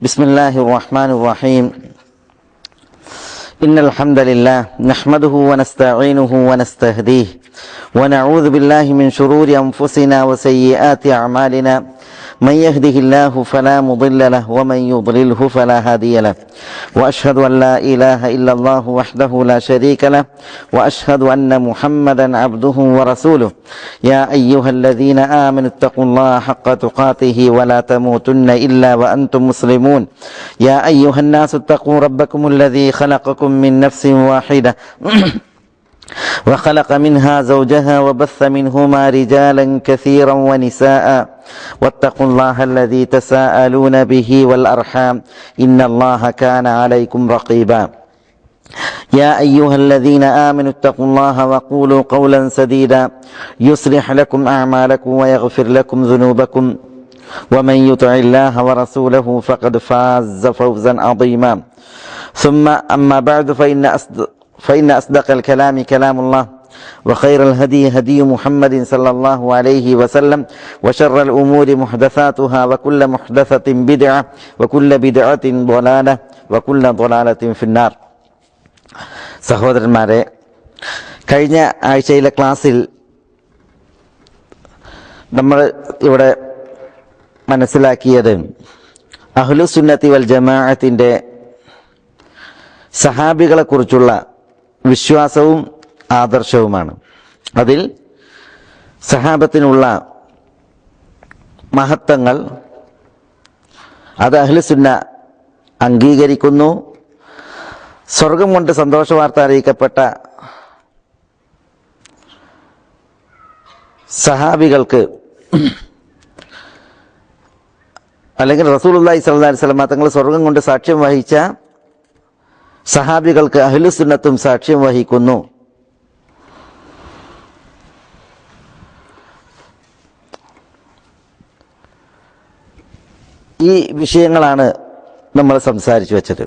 بسم الله الرحمن الرحيم. إن الحمد لله نحمده ونستعينه ونستهديه ونعوذ بالله من شرور أنفسنا وسيئات أعمالنا. من يهده الله فلا مضل له ومن يضلله فلا هادي له. وأشهد أن لا إله إلا الله وحده لا شريك له وأشهد أن محمدا عبده ورسوله. يا أيها الذين آمنوا اتقوا الله حق تقاته ولا تموتن إلا وأنتم مسلمون. يا أيها الناس اتقوا ربكم الذي خلقكم من نفس واحدة وخلق منها زوجها وبث منهما رجالا كثيرا ونساء واتقوا الله الذي تساءلون به والأرحام إن الله كان عليكم رقيبا. يا أيها الذين آمنوا اتقوا الله وقولوا قولا سديدا يصلح لكم أعمالكم ويغفر لكم ذنوبكم ومن يطع الله ورسوله فقد فاز فوزا عظيما. ثم أما بعد فإن أصدق الكلام كلام الله وخير الهدي هدي محمد صلى الله عليه وسلم وشر الأمور محدثاتها وكل محدثة بدعة وكل بدعة ضلالة وكل ضلالة في النار. സഹോദരന്മാരെ, കഴിഞ്ഞ ആഴ്ചയിലെ ക്ലാസ്സിൽ നമ്മൾ ഇവിടെ മനസ്സിലാക്കിയത് അഹ്ലുസുന്നത്തി വൽ ജമാഅത്തിന്റെ സഹാബികളെക്കുറിച്ചുള്ള വിശ്വാസവും ആദർശവുമാണ്. അതിൽ സഹാബത്തിനുള്ള മഹത്വങ്ങൾ അത് അഹ്ലുസുന്ന അംഗീകരിക്കുന്നു. സ്വർഗം കൊണ്ട് സന്തോഷവാർത്ത അറിയിക്കപ്പെട്ട സഹാബികൾക്ക് അല്ലെങ്കിൽ റസൂലുള്ളാഹി സ്വല്ലല്ലാഹി അലൈഹി വസല്ലം തങ്ങൾ സ്വർഗം കൊണ്ട് സാക്ഷ്യം വഹിച്ച സഹാബികൾക്ക് അഹ്ലുസുന്നത്തും സാക്ഷ്യം വഹിക്കുന്നു. ഈ വിഷയങ്ങളാണ് നമ്മൾ സംസാരിച്ചു വച്ചത്.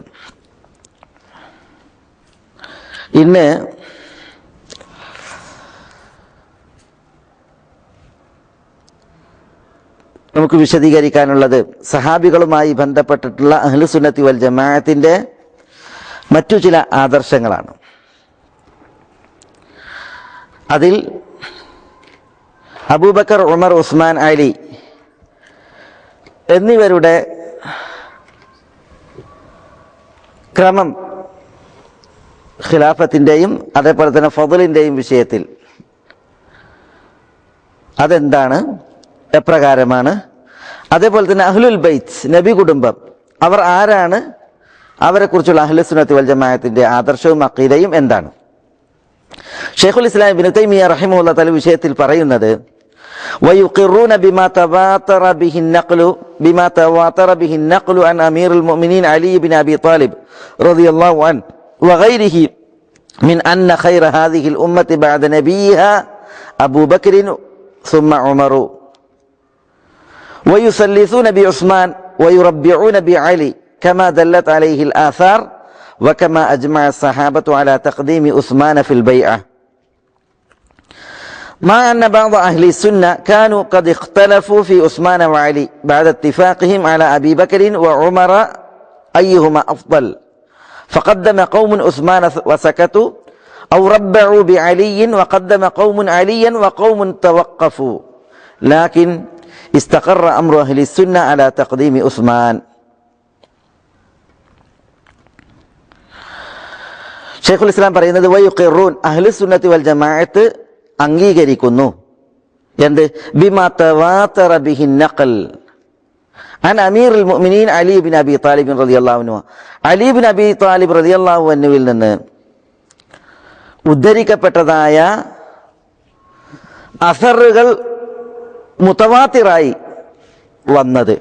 ഇന്ന് നമുക്ക് വിശദീകരിക്കാനുള്ളത് സഹാബികളുമായി ബന്ധപ്പെട്ടിട്ടുള്ള അഹ്ലുസുന്നത്തി വൽ ജമാഅത്തിന്റെ മറ്റു ചില ആദർശങ്ങളാണ്. അതിൽ അബൂബക്കർ, ഉമർ, ഉസ്മാൻ, അലി എന്നിവരുടെ ക്രമം ഖിലാഫത്തിൻ്റെയും അതേപോലെ തന്നെ ഫضലിൻ്റെയും വിഷയത്തിൽ അതെന്താണ്, എപ്രകാരമാണ്, അതേപോലെ തന്നെ അഹ്ലുൽ ബൈത്ത് നബി കുടുംബം അവർ ആരാണ്, അവരെക്കുറിച്ചുള്ള അഹ്ലുസുന്നത്തി വൽ ജമാഅത്തിന്റെ ആദർശവും അഖീദയും എന്താണ്. ശൈഖുൽ ഇസ്ലാം ഇബ്നു തൈമിയ്യ റഹിമഹുല്ലാഹു തആല വിഷയത്തിൽ പറയുന്നത് വയുഖിറൂന ബിമാ തവാതറ ബിഹി النقل عن أمير المؤمنين علي بن أبي طالب رضي الله عنه وغيره من أن خير هذه الأمة بعد نبيها أبو بكر ثم عمر ويثلثون بعثمان ويربعون بعلي كما دلت عليه الآثار وكما أجمع الصحابة على تقديم عثمان في البيعة مع أن بعض أهل السنة كانوا قد اختلفوا في عثمان وعلي بعد اتفاقهم على أبي بكر وعمر أيهما أفضل فقدم قوم عثمان وسكتوا أو ربعوا بعلي وقدم قوم عليا وقوم توقفوا لكن استقر أمر أهل السنة على تقديم عثمان. ഷൈഖുൽ ഇസ്ലാം പറയുന്നത് വയുഖിറൂൻ അഹ്ലുസുന്നത്തി വൽ ജമാഅത്ത് അംഗീകരിക്കുന്നു. എന്ത്? ബിമാ തവാതറ ബിഹി النقل عن أمير المؤمنين علي بن أبي طالب رضي الله عنه. അലി ബിൻ അബി താലിബ് റളിയല്ലാഹു അൻഹുവിൽ നിന്ന് ഉദ്ധരിക്കപ്പെട്ടതായ അസറുകൾ മുതവാത്തിറായി വന്നത്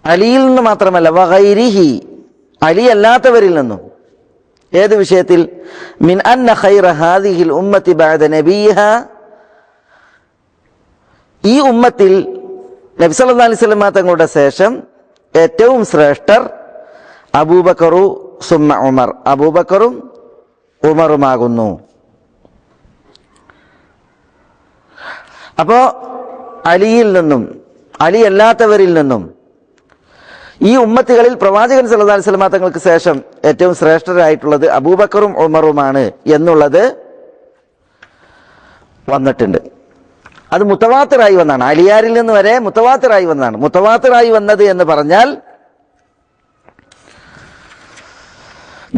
അലിയിൽ നിന്ന് മാത്രമല്ല വഗൈരിഹി അലി അല്ലാത്തവരിൽ നിന്നും. ഏത് വിഷയത്തിൽ? മിൻ അന്ന ഖൈറ ഹാദിഹിൽ ഉമ്മത്തി ബഅദ നബിയിഹാ, ഈ ഉമ്മത്തിൽ നബി സല്ലല്ലാഹു അലൈഹി വസല്ലം തങ്ങളുടെ ശേഷം ഏറ്റവും ശ്രേഷ്ഠർ അബൂബക്കറു സുമ്മ ഉമർ, അബൂബക്കറും ഉമറുമാകുന്നു. അപ്പോ അലിയിൽ നിന്നും അലി അല്ലാത്തവരിൽ നിന്നും ഈ ഉമ്മത്തുകളിൽ പ്രവാചകൻ സല്ലല്ലാഹു അലൈഹി വസല്ലം തങ്ങൾക്ക് ശേഷം ഏറ്റവും ശ്രേഷ്ഠരായിട്ടുള്ളത് അബൂബക്കറും ഉമറുമാണ് എന്നുള്ളത് വന്നിട്ടുണ്ട്. അത് മുത്തവാത്തിറായി വന്നാണ്, അലിയാരിൽ നിന്ന് വരെ മുത്തവാത്തിറായി വന്നതാണ്. മുത്തവാത്തിറായി വന്നത് എന്ന് പറഞ്ഞാൽ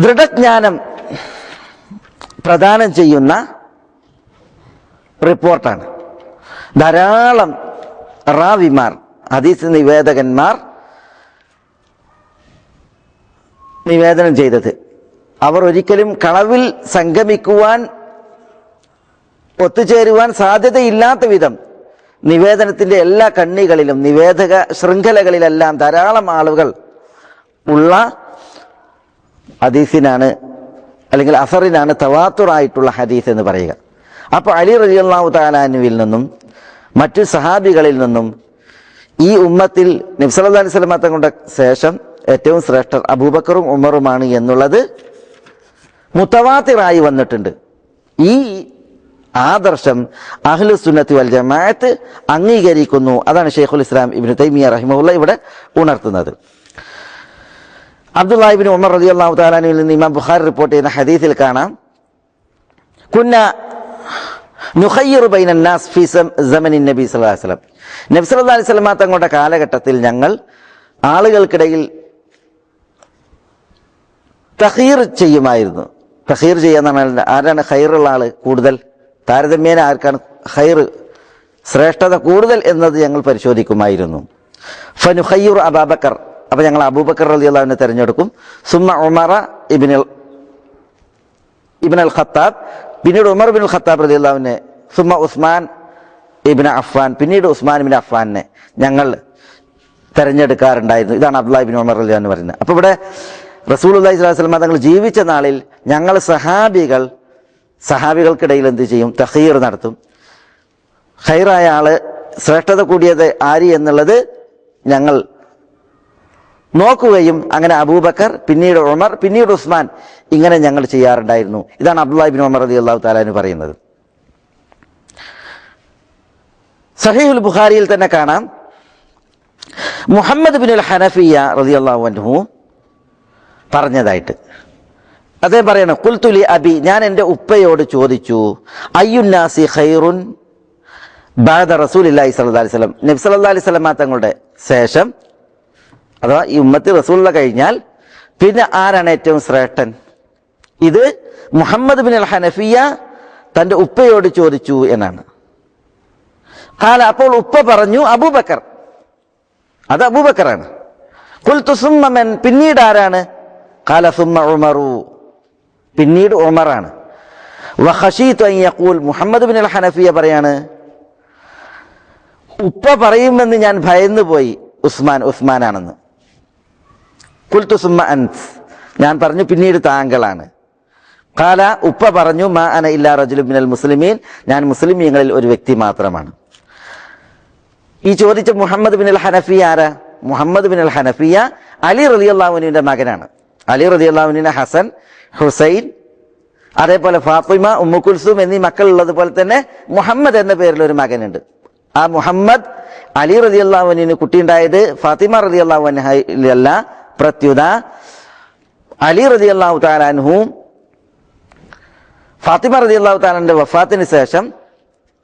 ദൃഢജ്ഞാനം പ്രദാനം ചെയ്യുന്ന റിപ്പോർട്ടാണ്. ധാരാളം റാവിമാർ, ഹദീസ് നിവേദകന്മാർ നിവേദനം ചെയ്തത്, അവർ ഒരിക്കലും കളവിൽ സംഗമിക്കുവാൻ ഒത്തുചേരുവാൻ സാധ്യതയില്ലാത്ത വിധം നിവേദനത്തിൻ്റെ എല്ലാ കണ്ണികളിലും നിവേദക ശൃംഖലകളിലെല്ലാം ധാരാളം ആളുകൾ ഉള്ള ഹദീസിനാണ് അല്ലെങ്കിൽ അസറിനാണ് തവാത്തുറായിട്ടുള്ള ഹദീസ് എന്ന് പറയുക. അപ്പോൾ അലി റളിയല്ലാഹു തആല അൻഹുവിൽ നിന്നും മറ്റു സഹാബികളിൽ നിന്നും ഈ ഉമ്മത്തിൽ നബി സല്ലല്ലാഹു അലൈഹി വസല്ലം തങ്ങളുടെ ശേഷം ഏറ്റവും ശ്രേഷ്ഠർ അബൂബക്കറും ഉമറുമാണ് എന്നുള്ളത് മുത്തവാത്തിറായി വന്നിട്ടുണ്ട്. ഈ ആദർശം അഹ്ലു സുന്നത്തി വൽ ജമാഅത്ത് അംഗീകരിക്കുന്നു. അതാണ് ശൈഖുൽ ഇസ്ലാം ഇബ്നു തൈമിയ്യ റഹിമഹുല്ലാഹ് ഇവിടെ ഉണർത്തുന്നത്. അബ്ദുല്ലാഹി ഇബ്നു ഉമർ റളിയല്ലാഹു തആല അൻഹുവിൽ നിന്ന് ഇമാം ബുഖാരി റിപ്പോർട്ട് ചെയ്യുന്ന ഹദീസിൽ കാണാം, കുന്ന നുഖയ്യിറു ബൈനൻ നാസ് ഫീ സമനിൻ നബി സല്ലല്ലാഹു അലൈഹി വസല്ലം. നബി സല്ലല്ലാഹു അലൈഹി വസല്ലം തങ്ങളുടെ കാലഘട്ടത്തിൽ ഞങ്ങൾ ആളുകൾക്കിടയിൽ തഖീർ ചെയ്യുമായിരുന്നു. തഖീർ ചെയ്യാന്ന് പറഞ്ഞാൽ ആരാണ് ഖൈറുള്ള ആള് കൂടുതൽ, താരതമ്യേന ആർക്കാണ് ഖൈർ ശ്രേഷ്ഠത കൂടുതൽ എന്നത് ഞങ്ങൾ പരിശോധിക്കുമായിരുന്നു. ഫനുഖയ്യിറു അബൂബക്കർ, അപ്പോൾ ഞങ്ങൾ അബൂബക്കർ റളിയല്ലാഹു അൻഹു തിരഞ്ഞെടുക്കും. സുമ്മ ഉമറ ഇബ്നുൽ ഖത്താബ്, പിന്നീട് ഉമർ ഇബ്നുൽ ഖത്താബ് റളിയല്ലാഹു അൻഹു, സുമ്മ ഉസ്മാൻ ഇബ്നു അഫ്ഫാൻ, പിന്നീട് ഉസ്മാൻ ഇബ്നു അഫ്ഫാനെ ഞങ്ങൾ തിരഞ്ഞെടുക്കാറുണ്ടായിരുന്നു. ഇതാണ് അബ്ദുല്ലാഹി ഇബ്നു ഉമർ റളിയല്ലാഹു അൻഹു പറയുന്നത്. അപ്പോൾ ഇവിടെ റസൂലുള്ളാഹി സ്വല്ലല്ലാഹു അലൈഹി വസല്ലം തങ്ങൾ ജീവിച്ച നാളിൽ ഞങ്ങൾ സഹാബികൾക്കിടയിൽ എന്ത് ചെയ്യും? തഖീർ നടത്തും. ഖൈറായ ആള് ശ്രേഷ്ഠത കൂടിയത് ആര് എന്നുള്ളത് ഞങ്ങൾ നോക്കുകയും അങ്ങനെ അബൂബക്കർ, പിന്നീട് ഉമർ, പിന്നീട് ഉസ്മാൻ, ഇങ്ങനെ ഞങ്ങൾ ചെയ്യാറുണ്ടായിരുന്നു. ഇതാണ് അബ്ദുല്ലാഹി ഇബ്നു ഉമർ റളിയല്ലാഹു തആല അൻഹു പറയുന്നത്. സഹീഹുൽ ബുഖാരിയിൽ തന്നെ കാണാം, മുഹമ്മദ് ബിനുൽ ഹനഫിയ റളിയല്ലാഹു അൻഹു പറഞ്ഞതായിട്ട് അദ്ദേഹം പറയണം, ഖുൽതു ലി അബി, ഞാൻ എൻ്റെ ഉപ്പയോട് ചോദിച്ചു, അയ്യുന്നാസി ഖൈറുൻ ബഅദ റസൂലില്ലാഹി സ്വല്ലല്ലാഹു അലൈഹി വസല്ലം, നബി സല്ലല്ലാഹു അലൈഹി വസല്ലം തങ്ങളുടെ ശേഷം അഥവാ ഈ ഉമ്മത്തിൽ റസൂലുള്ള കഴിഞ്ഞാൽ പിന്നെ ആരാണ് ഏറ്റവും ശ്രേഷ്ഠൻ? ഇത് മുഹമ്മദ് ബിനുൽ ഹനഫിയ തൻ്റെ ഉപ്പയോട് ചോദിച്ചു എന്നാണ്. ഖാല, അപ്പോൾ ഉപ്പ പറഞ്ഞു അബൂബക്കർ, അത് അബൂബക്കറാണ്. ഖുൽതു സുമ്മ മൻ, പിന്നീട് ആരാണ്? ഖാല സുമ്മ ഉമറു, പിന്നീട് ഉമറാണ്. വഖശീതു അൻ യഖൂൽ, മുഹമ്മദ് ബിനുൽ ഹനഫിയ പറയാണ്, ഉപ്പ പറയുമെന്ന് ഞാൻ ഭയന്നു പോയി ഉസ്മാനാണെന്ന്. ഖുൽതു സുമ്മ അൻത്, ഞാൻ പറഞ്ഞു പിന്നീട് താങ്കളാണ്. ഖാല, ഉപ്പ പറഞ്ഞു, മാ അന ഇല്ലാ റജുലുൻ മിനൽ മുസ്ലിമീൻ, ഞാൻ മുസ്ലിമീങ്ങളിൽ ഒരു വ്യക്തി മാത്രമാണ്. ഈ ചോദിച്ച മുഹമ്മദ് ബിനുൽ ഹനഫിയ ആരാ? മുഹമ്മദ് ബിനുൽ ഹനഫിയ അലി റളിയല്ലാഹു അൻഹുവിന്റെ മകനാണ്. അലി റളിയല്ലാഹു അൻഹുവിന് ഹസൻ, ഹുസൈൻ, അതേപോലെ ഫാത്തിമ, ഉമ്മു കുൽസൂം എന്നീ മക്കൾ ഉള്ളതുപോലെ തന്നെ മുഹമ്മദ് എന്ന പേരിൽ ഒരു മകനുണ്ട്. ആ മുഹമ്മദ് അലി റളിയല്ലാഹു അൻഹുവിന് കുട്ടിയുണ്ടായത് ഫാത്തിമ റളിയല്ലാഹു അൻഹയിലല്ല, പ്രത്യുത അലി റളിയല്ലാഹു തആല അൻഹു ഫാത്തിമ റളിയല്ലാഹു തആലയുടെ വഫാത്തിന് ശേഷം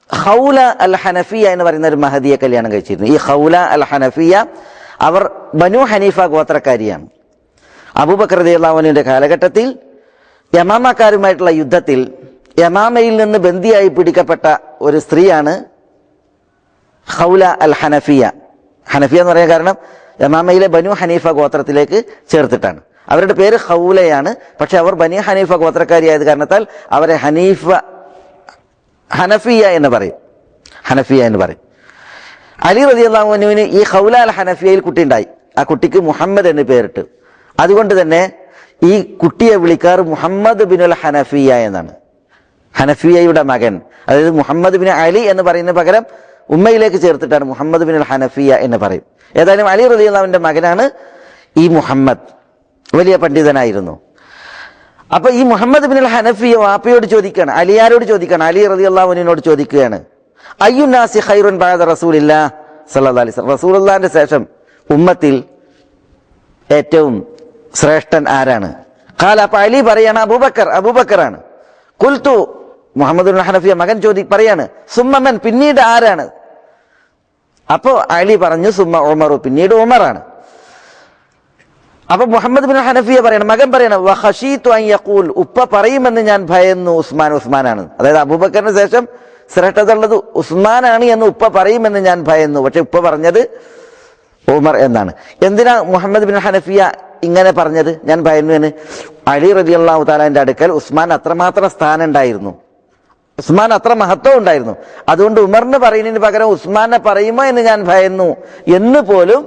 ഖൗല അൽ ഹനഫിയ എന്ന് പറയുന്ന ഒരു മഹദിയെ കല്യാണം കഴിച്ചിരുന്നു. ഈ ഖൗല അൽ ഹനഫിയ അവർ ബനു ഹനീഫ ഗോത്രക്കാരിയാണ്. അബൂബക്കർ റളിയല്ലാഹു അൻഹുവിന്റെ കാലഘട്ടത്തിൽ യമാമക്കാരുമായിട്ടുള്ള യുദ്ധത്തിൽ യമാമയിൽ നിന്ന് ബന്ദിയായി പിടിക്കപ്പെട്ട ഒരു സ്ത്രീയാണ് ഖൗല അൽ ഹനഫിയ. ഹനഫിയ എന്ന് പറയാൻ കാരണം യമാമയിലെ ബനു ഹനീഫ ഗോത്രത്തിലേക്ക് ചേർത്തിട്ടാണ്. അവരുടെ പേര് ഖൗലയാണ്, പക്ഷെ അവർ ബനു ഹനീഫ ഗോത്രക്കാരിയായത് കാരണത്താൽ അവരെ ഹനഫിയ എന്ന് പറയും. അലി റളിയല്ലാഹു അൻഹുവിന് ഈ ഖൗല അൽ ഹനഫിയയിൽ കുട്ടിയുണ്ടായി. ആ കുട്ടിക്ക് മുഹമ്മദ് എന്ന് പേരിട്ട്. അതുകൊണ്ട് തന്നെ ഈ കുട്ടിയെ വിളിക്കാറ് മുഹമ്മദ് ബിനുൽ ഹനഫിയ എന്നാണ്. ഹനഫിയയുടെ മകൻ, അതായത് മുഹമ്മദ് ബിൻ അലി എന്ന് പറയുന്ന പകരം ഉമ്മയിലേക്ക് ചേർത്തിട്ടാണ് മുഹമ്മദ് ബിനുൽ ഹനഫിയ എന്ന് പറയും. ഏതായാലും അലി റളിയല്ലാഹുവിന്റെ മകനാണ് ഈ മുഹമ്മദ്, വലിയ പണ്ഡിതനായിരുന്നു. അപ്പൊ ഈ മുഹമ്മദ് ബിനുൽ ഹനഫിയ വാപ്പയോട് ചോദിക്കുകയാണ്, അലിയാരോട് ചോദിക്കുകയാണ്, അലി റളിയല്ലാഹു അൻഹുവിനോട് ചോദിക്കുകയാണ്, അയ്യുന്നാസി ഖൈറുൻ ബഅദ റസൂലില്ലാഹ് സ്വല്ലല്ലാഹു അലൈഹി വസല്ലം, റസൂലുള്ളാഹിന്റെ ശേഷം ഉമ്മത്തിൽ ഏറ്റവും ശ്രേഷ്ഠൻ ആരാണ്? ഖാല, അപ്പൊ അലി പറയാണ് അബൂബക്കറാണ്. ഖുൽതു, മുഹമ്മദ് ബിൻ ഹനഫിയ മകൻ പറയാണ്, സുമ്മമൻ, പിന്നീട് ആരാണ്? അപ്പോ അലി പറഞ്ഞു സുമ്മ ഉമറു, പിന്നീട് ഉമറാണ്. അപ്പൊ മുഹമ്മദ് ബിൻ ഹനഫിയ പറയണം, മകൻ പറയണം, വഖശീതു അൻ യഖൂൽ, ഉപ്പ പറയുമെന്ന് ഞാൻ ഭയന്നു ഉസ്മാനാണ്. അതായത് അബൂബക്കറിന് ശേഷം ശ്രേഷ്ഠത ഉള്ളത് ഉസ്മാനാണ് എന്ന് ഉപ്പ പറയുമെന്ന് ഞാൻ ഭയന്നു. പക്ഷെ ഉപ്പ പറഞ്ഞത് ഉമർ എന്നാണ്. എന്തിനാ മുഹമ്മദ് ബിൻ ഹനഫിയ ഇങ്ങനെ പറഞ്ഞത്, ഞാൻ ഭയന്നു എന്ന്? അലി റളിയല്ലാഹു തആലയുടെ അടുക്കൽ ഉസ്മാൻ അത്രമാത്രം സ്ഥാനം ഉണ്ടായിരുന്നു, ഉസ്മാൻ അത്ര മഹത്വം ഉണ്ടായിരുന്നു. അതുകൊണ്ട് ഉമറിന് പറയുന്നതിന് പകരം ഉസ്മാനെ പറയുമോ എന്ന് ഞാൻ ഭയന്നു എന്ന് പോലും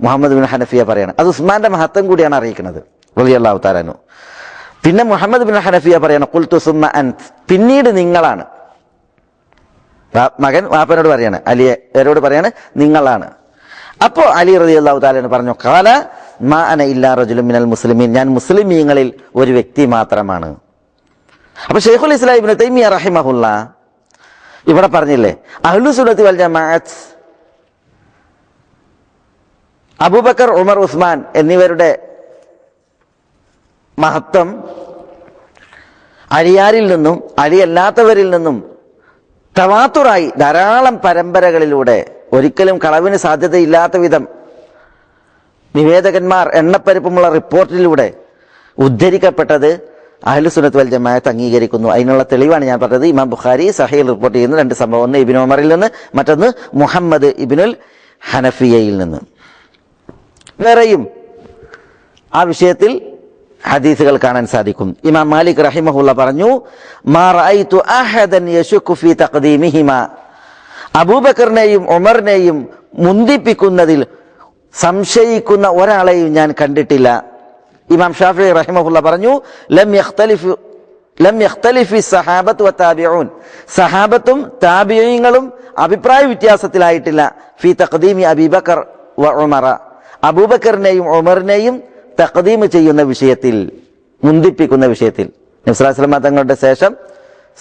മുഹമ്മദ് ബിൻ ഹനഫിയ പറയണം. അത് ഉസ്മാന്റെ മഹത്വം കൂടിയാണ് അറിയിക്കുന്നത് റളിയല്ലാഹു തആല അൻഹു. പിന്നെ മുഹമ്മദ് ബിൻ ഹനഫിയ പറയണം, ഖുൽതു സുമ്മ അൻത്, പിന്നീട് നിങ്ങളാണ്. മകൻ വാപ്പനോട് പറയാണ്, അലിയോട് പറയാണ്, നിങ്ങളാണ്. അപ്പോ അലി റളിയല്ലാഹു തആല പറഞ്ഞു, ഖാല മാ അന ഇല്ലാ റജുലുൻ മിനൽ മുസ്ലിമീൻ, ഞാൻ മുസ്ലിമീങ്ങളിൽ ഒരു വ്യക്തി മാത്രമാണ്. അപ്പൊ ശൈഖുൽ ഇസ്ലാം ഇബ്നു തൈമിയ്യ റഹിമഹുല്ലാ ഇവിടെ പറഞ്ഞില്ലേ, അഹ്ലു സുന്നത്തി വൽ ജമാഅത്ത് അബൂബക്കർ, ഉമർ, ഉസ്മാൻ എന്നിവരുടെ മഹത്വം അലിയാരിൽ നിന്നും അലിയല്ലാത്തവരിൽ നിന്നും തവാത്തുറായി ധാരാളം പരമ്പരകളിലൂടെ, ഒരിക്കലും കളവിന് സാധ്യതയില്ലാത്ത വിധം നിവേദകന്മാർ എണ്ണപ്പെരുപ്പമുള്ള റിപ്പോർട്ടിലൂടെ ഉദ്ധരിക്കപ്പെട്ടത് അഹ്ലു സുന്നത്ത് വൽ ജമാഅത്ത് അംഗീകരിക്കുന്നു. അതിനുള്ള തെളിവാണ് ഞാൻ പറഞ്ഞത്. ഇമാം ബുഖാരി സഹീൽ റിപ്പോർട്ട് ചെയ്യുന്ന രണ്ട് സംഭവം, ഒന്ന് ഇബ്നു ഉമറിൽ നിന്ന്, മറ്റൊന്ന് മുഹമ്മദ് ഇബ്നുൽ ഹനഫിയയിൽ നിന്ന്. വേറെയും ആ വിഷയത്തിൽ ഹദീസുകൾ കാണാൻ സാധിക്കും. ഇമാം മാലിക് റഹിമഹുള്ള പറഞ്ഞു, മാ റഅയ്തു അഹദൻ യശുക്കു ഫീ തഖ്ദീമിഹിമാ, അബൂബക്കറിനെയും ഉമറിനെയും മുന്തിപ്പിക്കുന്നതിൽ സംശയിക്കുന്ന ഒരാളെയും ഞാൻ കണ്ടിട്ടില്ല. ഇമാം ഷാഫിഈ റഹിമഹുള്ള പറഞ്ഞു, ലം യഖ്തലിഫി സഹാബത്തു വത്താബിഊൻ, സഹാബത്തും താബിഈങ്ങളും അഭിപ്രായ വ്യത്യാസത്തിലായിട്ടില്ല ഫീ തഖ്ദീമി അബീബക്കർ വ ഉമറ, അബൂബക്കറിനെയും ഉമറിനെയും തഖ്ദീം ചെയ്യുന്ന വിഷയത്തിൽ, മുന്തിപ്പിക്കുന്ന വിഷയത്തിൽ. നബി സല്ലല്ലാഹു അലൈഹി വസല്ലം തങ്ങളുടെ ശേഷം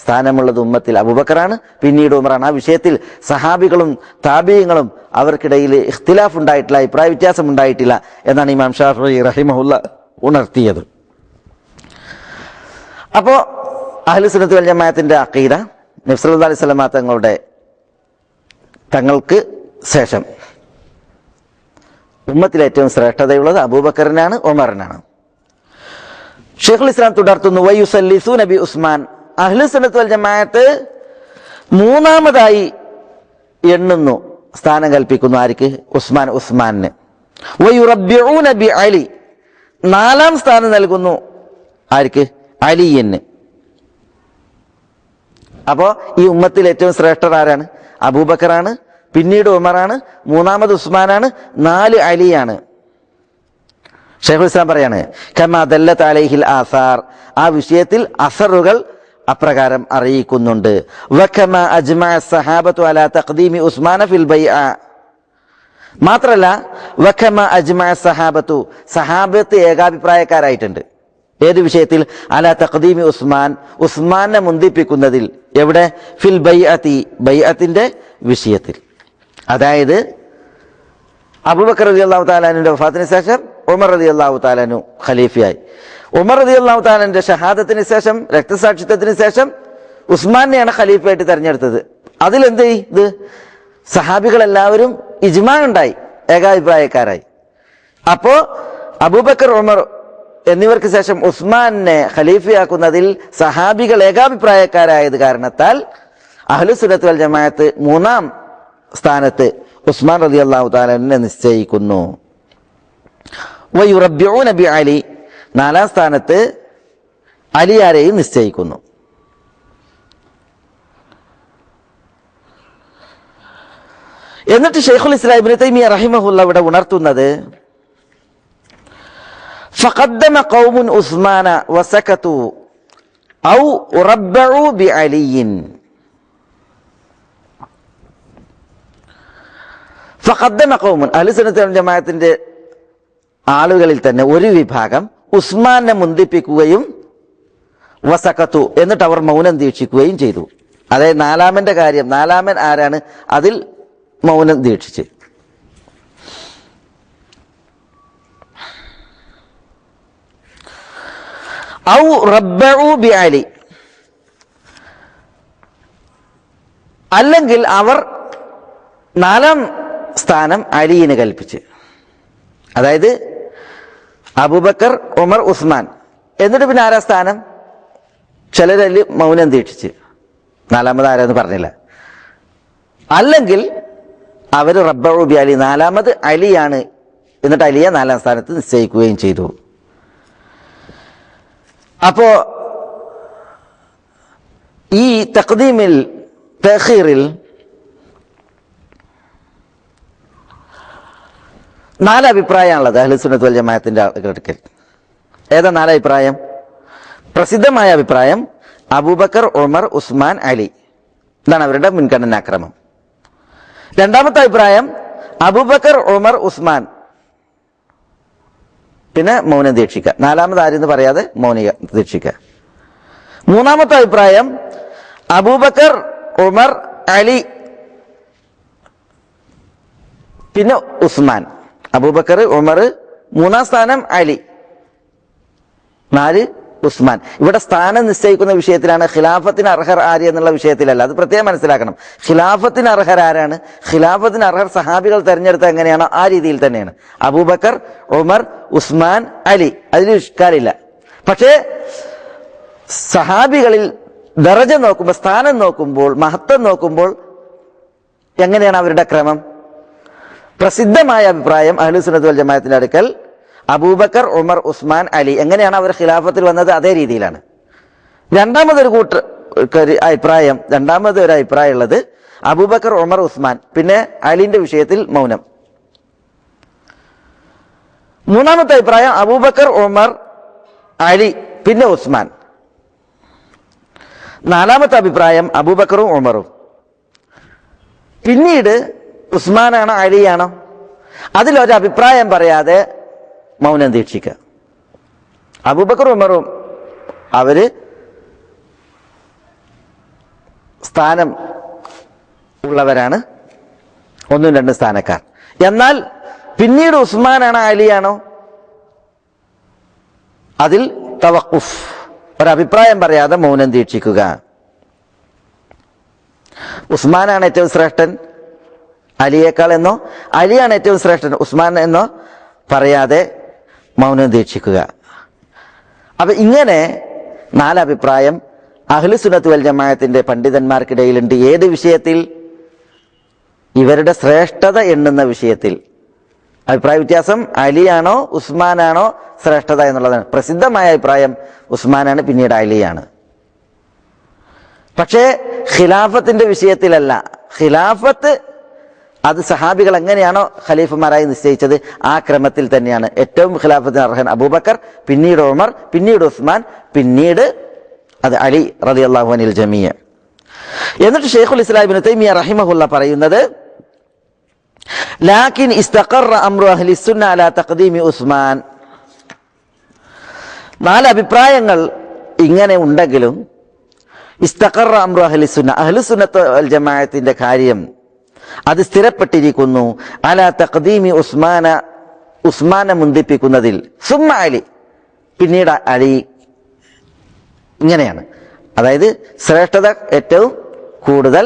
സ്ഥാനമുള്ളത് ഉമ്മത്തിൽ അബൂബക്കറാണ്, പിന്നീട് ഉമറാണ്. ആ വിഷയത്തിൽ സഹാബികളും താബിഈങ്ങളും അവർക്കിടയിൽ ഇഖ്തിലാഫ് ഉണ്ടായിട്ടില്ല, അഭിപ്രായ വ്യത്യാസം ഉണ്ടായിട്ടില്ല എന്നാണ് ഇമാം ഷാഫിഈ റഹിമഹുല്ല ഉണർത്തിയത്. അപ്പോ അഹ്ലു സുന്നത്ത് വൽ ജമാഅത്തിന്റെ അഖീദ, നബി സല്ലല്ലാഹു അലൈഹി വസല്ലം തങ്ങൾക്ക് ശേഷം ഉമ്മത്തിൽ ഏറ്റവും ശ്രേഷ്ഠതയുള്ളത് അബൂബക്കറിനാണ്, ഉമറിനാണ്. ഷൈഖുൽ ഇസ്ലാം തുടർത്തുന്നു, വയുസല്ലിസൂന ബി ഉസ്മാൻ, അഹ്ലു സുന്നത്ത് വൽ ജമാഅത്ത് മൂന്നാമതായി എണ്ണുന്നു, സ്ഥാനം കൽപ്പിക്കുന്നു. ആർക്ക്? ഉസ്മാന്. വയുറബ്ബിഊന ബി അലി, നാലാം സ്ഥാനം നൽകുന്നു. ആർക്ക്? അലിയന്. അപ്പോ ഈ ഉമ്മത്തിൽ ഏറ്റവും ശ്രേഷ്ഠർ ആരാണ്? അബൂബക്കറാണ്, പിന്നീട് ഉമറാണ്, മൂന്നാമത് ഉസ്മാനാണ്, 4 അലിയാണ്. ഷൈഖുൽ ഇസ്ലാം പറയാണ്, കമാ ദല്ലത്ത് അലൈഹിൽ ആസാർ, ആ വിഷയത്തിൽ അസറുകൾ അപ്രകാരം അറിയിക്കുന്നുണ്ട്. വകമാ അജ്മഅ സഹാബത്തു അലാ തഖ്ദീമി ഉസ്മാന ഫിൽ ബൈഅ, മാത്രല്ല വകമാ അജ്മഅ സഹാബത്തു, സഹാബത്ത് ഏകാഭിപ്രായക്കാരായിട്ടുണ്ട്. ഏത് വിഷയത്തിൽ? അലാ തഖ്ദീമി ഉസ്മാനെ മുന്തിപ്പിക്കുന്നതിൽ. എവിടെ? ഫിൽ ബൈഅത്തി, ബൈഅത്തിന്റെ വിഷയത്തിൽ. അതായത് അബൂബക്കർ റളിയല്ലാഹു തആല അൻഹുവിന്റെ വഫാത്തിന് ശേഷം ഉമർ റളിയല്ലാഹു തആല അൻഹു ഖലീഫയായി. ഉമർ റളിയല്ലാഹു തആല അൻഹുവിന്റെ ഷഹാദത്തിന് ശേഷം, രക്തസാക്ഷിത്വത്തിന് ശേഷം ഉസ്മാനെയാണ് ഖലീഫയായിട്ട് തെരഞ്ഞെടുത്തത്. അതിലെന്ത് ഇത്? സഹാബികളെല്ലാവരും ഇജ്മാ ഉണ്ടായി, ഏകാഭിപ്രായക്കാരായി. അപ്പോ അബൂബക്കർ, ഉമർ എന്നിവർക്ക് ശേഷം ഉസ്മാനെ ഖലീഫയാക്കുന്നതിൽ സഹാബികൾ ഏകാഭിപ്രായക്കാരായത് കാരണത്താൽ അഹ്ലു സുന്നത്ത് വൽ ജമാഅത്ത് മൂന്നാം സ്ഥാനത്ത് ഉസ്മാൻ റളിയല്ലാഹു തആലയെ നിശ്ചയിക്കുന്നു. വയുറബ്ബിഊന ബി അലി, നാലാം സ്ഥാനത്ത് അലിയാരെയും നിശ്ചയിക്കുന്നു. എന്നിട്ട് ഷൈഖുൽ ഇസ്ലാം ഇബ്നു തൈമിയ്യ റഹിമഹുല്ലാഹ് ഇവിടെ ഉണർത്തുന്നത്, ഫഖദ്ദമ ഖൗമുൻ ഉസ്മാന വസകതു ഔ ഉറബ്ബഉ ബി അലിയിൻ. ഫഖദ്ദമ ഖൗമുൻ, അഹ്ലു സുന്നത്ത് വൽ ജമാഅത്തിന്റെ ആളുകളിൽ തന്നെ ഒരു വിഭാഗം ഉസ്മാനെ മുന്തിപ്പിക്കുകയും വസകതു, എന്നിട്ട് അവർ മൗനം ദീക്ഷിക്കുകയും ചെയ്തു. അതായത് നാലാമന്റെ കാര്യം, നാലാമൻ ആരാണ്? അതിൽ മൗനം ദീക്ഷിച്ച്. ഔ റബ്ബഉ ബി അലി, അല്ലെങ്കിൽ അവർ 4ാം സ്ഥാനം അലിയിന് കൽപ്പിച്ച്. അതായത് അബൂബക്കർ, ഉമർ, ഉസ്മാൻ, എന്നിട്ട് പിന്നെ ആരാ സ്ഥാനം? ചിലരല് മൗനം ദീക്ഷിച്ച് 4ാമത് ആരാന്ന് പറഞ്ഞില്ല. അല്ലെങ്കിൽ അവർ റബ്ബഉ ബി അലി, 4ാമത് അലിയാണ്, എന്നിട്ട് അലിയെ 4ാം സ്ഥാനത്ത് നിശ്ചയിക്കുകയും ചെയ്തു. അപ്പോ ഈ തഖ്ദീമിൽ തഖീറിൽ 4 അഭിപ്രായമാണുള്ളത് അഹ്ലുസുന്നത്ത് വൽ ജമാഅത്തിന്റെ അടുക്കൽ. ഏതാ 4 അഭിപ്രായം? പ്രസിദ്ധമായ അഭിപ്രായം അബൂബക്കർ, ഉമർ, ഉസ്മാൻ, അലി, ഇതാണ് അവരുടെ മുൻഗണനാക്രമം. 2ാമത്തെ അഭിപ്രായം അബൂബക്കർ, ഉമർ, ഉസ്മാൻ, പിന്നെ മൗനം ദീക്ഷിക്കുക. 4ാമത് ആരെന്ന് പറയാതെ മൗനിക ദീക്ഷിക്കുക. 3ാമത്തെ അഭിപ്രായം അബൂബക്കർ, ഉമർ, അലി, പിന്നെ ഉസ്മാൻ. അബൂബക്കർ, ഉമർ, 3ാം സ്ഥാനം അലി, 4 ഉസ്മാൻ. ഇവിടെ സ്ഥാനം നിശ്ചയിക്കുന്ന വിഷയത്തിലാണ്, ഖിലാഫത്തിന് അർഹർ ആര് എന്നുള്ള വിഷയത്തിലല്ല. അത് പ്രത്യേകം മനസ്സിലാക്കണം. ഖിലാഫത്തിന് അർഹർ ആരാണ്? ഖിലാഫത്തിന് അർഹർ സഹാബികൾ തെരഞ്ഞെടുത്ത എങ്ങനെയാണോ ആ രീതിയിൽ തന്നെയാണ്. അബൂബക്കർ, ഉമർ, ഉസ്മാൻ, അലി, അതിൽ ഇഷ്കാലില്ല. പക്ഷേ സഹാബികളിൽ ദറജ നോക്കുമ്പോൾ, സ്ഥാനം നോക്കുമ്പോൾ, മഹത്വം നോക്കുമ്പോൾ എങ്ങനെയാണ് അവരുടെ ക്രമം? പ്രസിദ്ധമായ അഭിപ്രായം അഹ്ലുസുന്നത്ത് വൽ ജമാഅത്തിന്റെ അടുക്കൽ അബൂബക്കർ, ഉമർ, ഉസ്മാൻ, അലി, എങ്ങനെയാണ് അവർ ഖിലാഫത്തിൽ വന്നത് അതേ രീതിയിലാണ്. രണ്ടാമതൊരു അഭിപ്രായം ഉള്ളത് അബൂബക്കർ, ഉമർ, ഉസ്മാൻ, പിന്നെ അലിന്റെ വിഷയത്തിൽ മൗനം. 3ാമത്തെ അഭിപ്രായം അബൂബക്കർ, ഉമർ, അലി, പിന്നെ ഉസ്മാൻ. 4ാമത്തെ അഭിപ്രായം അബൂബക്കറും ഉമറും, പിന്നീട് ഉസ്മാനാണോ അലിയാണോ അതിലൊരു അഭിപ്രായം പറയാതെ മൗനം ദീക്ഷിക്കുക. അബൂബക്കറും ഉമറും അവര് സ്ഥാനം ഉള്ളവരാണ്, 1ഉം 2ഉം സ്ഥാനക്കാർ. എന്നാൽ പിന്നീട് ഉസ്മാനാണോ അലിയാണോ അതിൽ തവഖുഫ്, ഒരഭിപ്രായം പറയാതെ മൗനം ദീക്ഷിക്കുക. ഉസ്മാനാണ് ഏറ്റവും ശ്രേഷ്ഠൻ അലിയേക്കാൾ എന്നോ, അലിയാണ് ഏറ്റവും ശ്രേഷ്ഠൻ ഉസ്മാൻ എന്നോ പറയാതെ മൗനം ദീക്ഷിക്കുക. അപ്പൊ ഇങ്ങനെ 4 അഭിപ്രായം അഹ്ലുസുന്നത്ത് വൽ ജമാഅത്തിന്റെ പണ്ഡിതന്മാർക്കിടയിലുണ്ട്. ഏത് വിഷയത്തിൽ? ഇവരുടെ ശ്രേഷ്ഠത എണ്ണുന്ന വിഷയത്തിൽ അഭിപ്രായ വ്യത്യാസം. അലിയാണോ ഉസ്മാനാണോ ശ്രേഷ്ഠത എന്നുള്ളതാണ്. പ്രസിദ്ധമായ അഭിപ്രായം ഉസ്മാനാണ്, പിന്നീട് അലിയാണ്. പക്ഷേ ഖിലാഫത്തിന്റെ വിഷയത്തിലല്ല. ഖിലാഫത്ത് അത് സഹാബികൾ എങ്ങനെയാണോ ഖലീഫമാരായി നിശ്ചയിച്ചത് ആ ക്രമത്തിൽ തന്നെയാണ്. ഏറ്റവും ഖിലാഫത്തിന് അർഹൻ അബൂബക്കർ, പിന്നീട് ഉമർ, പിന്നീട് ഉസ്മാൻ, പിന്നീട് അത് അലി റളിയല്ലാഹു അൻഹുൽ ജമീഅ. എന്നിട്ട് ശൈഖുൽ ഇസ്ലാം ഇബ്നു തൈമിയ്യ റഹിമഹുള്ള പറയുന്നത് ലാകിൻ ഇസ്തഖറ അംറു അഹ്ലി സുന്ന അലാ തഖ്ദീമി ഉസ്മാൻ. 4 അഭിപ്രായങ്ങൾ ഇങ്ങനെ ഉണ്ടെങ്കിലും ഇസ്തഖറ അംറു അഹ്ലി സുന്ന, അഹ്ലുസുന്നത്ത് വൽ ജമാഅത്തിന്റെ കാര്യം അത് സ്ഥിരപ്പെട്ടിരിക്കുന്നു. അലാ തഖ്ദീമി ഉസ്മാന, ഉസ്മാനെ മുന്തിപ്പിക്കുന്നതിൽ, സുമ്മ അലി, പിന്നീട് അലി. ഇങ്ങനെയാണ്. അതായത് ശ്രേഷ്ഠത ഏറ്റവും കൂടുതൽ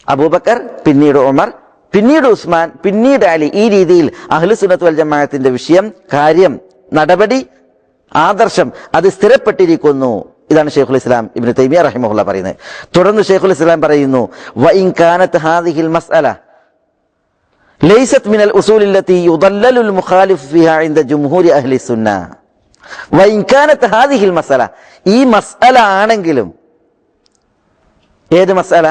അബൂബക്കർ, പിന്നീട് ഉമർ, പിന്നീട് ഉസ്മാൻ, പിന്നീട് അലി. ഈ രീതിയിൽ അഹ്ലുസുന്നത്ത് വൽ ജമാഅത്തിന്റെ വിഷയം, കാര്യം, നടപടി, ആദർശം അത് സ്ഥിരപ്പെട്ടിരിക്കുന്നു. ഇതാണ് ശൈഖുൽ ഇസ്ലാം ഇബ്നു തൈമിയ്യ റഹിമഹുള്ള പറയുന്നത്. തുടർന്ന് ശൈഖുൽ ഇസ്ലാം പറയുന്നു വഇൻ കാനത് ഹാദിഹിൽ മസ്അല ലൈസത് മിനൽ ഉസൂൽ അല്ലതി യുദല്ലലുൽ മുഖാലിഫ് ഫിഹാ ഇൻദ ജംഹൂരി അഹ്ലി സുന്ന. വഇൻ കാനത് ഹാദിഹിൽ മസ്അല, ഈ മസ്അല ആണെങ്കിലും, ഏത് മസ്അല?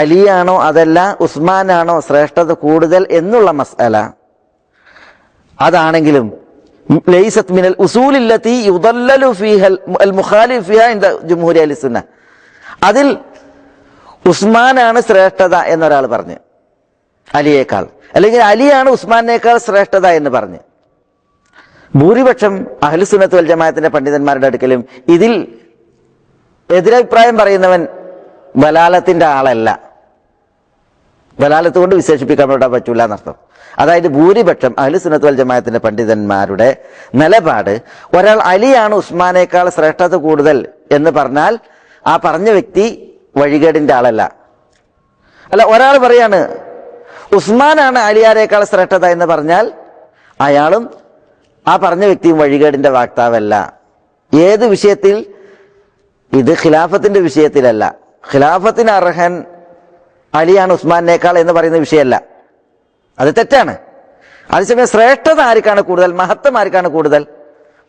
അലിയാണോ അതല്ല ഉസ്മാനാണോ ശ്രേഷ്ഠത കൂടുതൽ എന്നുള്ള മസ്അല, അതാണെങ്കിലും ലൈസത് മിനൽ ഉസൂൽ അല്ലതി യുദല്ലലു ഫിഹാ അൽ മുഖാലിഫ് ഫിഹാ ഇൻദ ജംഹൂരി അഹ്ലി സുന്ന. അതിൽ ഉസ്മാനാണ് ശ്രേഷ്ഠത എന്നൊരാൾ പറഞ്ഞ് അലിയേക്കാൾ, അല്ലെങ്കിൽ അലിയാണ് ഉസ്മാനേക്കാൾ ശ്രേഷ്ഠത എന്ന് പറഞ്ഞ് ഭൂരിപക്ഷം അഹ്ലുസുന്നത്ത് വൽ ജമാഅത്തിന്റെ പണ്ഡിതന്മാരുടെ അടുക്കലും ഇതിൽ എതിരഭിപ്രായം പറയുന്നവൻ ബലാലത്തിന്റെ ആളല്ല. ദലാലത്ത് കൊണ്ട് വിശേഷിപ്പിക്കപ്പെടാൻ പറ്റൂല എന്നർത്ഥം. അതായത് ഭൂരിപക്ഷം അഹ്ലു സുന്നത്ത് വൽ ജമാഅത്തിന്റെ പണ്ഡിതന്മാരുടെ നിലപാട്, ഒരാൾ അലിയാണ് ഉസ്മാനേക്കാൾ ശ്രേഷ്ഠത കൂടുതൽ എന്ന് പറഞ്ഞാൽ ആ പറഞ്ഞ വ്യക്തി വഴികേടിന്റെ ആളല്ല. അല്ല, ഒരാൾ പറയാണ് ഉസ്മാനാണ് അലിയാരേക്കാൾ ശ്രേഷ്ഠത എന്ന് പറഞ്ഞാൽ അയാളും ആ പറഞ്ഞ വ്യക്തിയും വഴികേടിന്റെ വാക്താവല്ല. ഏത് വിഷയത്തിൽ? ഇത് ഖിലാഫത്തിന്റെ വിഷയത്തിലല്ല. ഖിലാഫത്തിന് അർഹൻ അലിയാണ് ഉസ്മാനേക്കാൾ എന്ന് പറയുന്ന വിഷയമല്ല, അത് തെറ്റാണ്. അതേസമയം ശ്രേഷ്ഠത ആർക്കാണ് കൂടുതൽ, മഹത്വം ആർക്കാണ് കൂടുതൽ?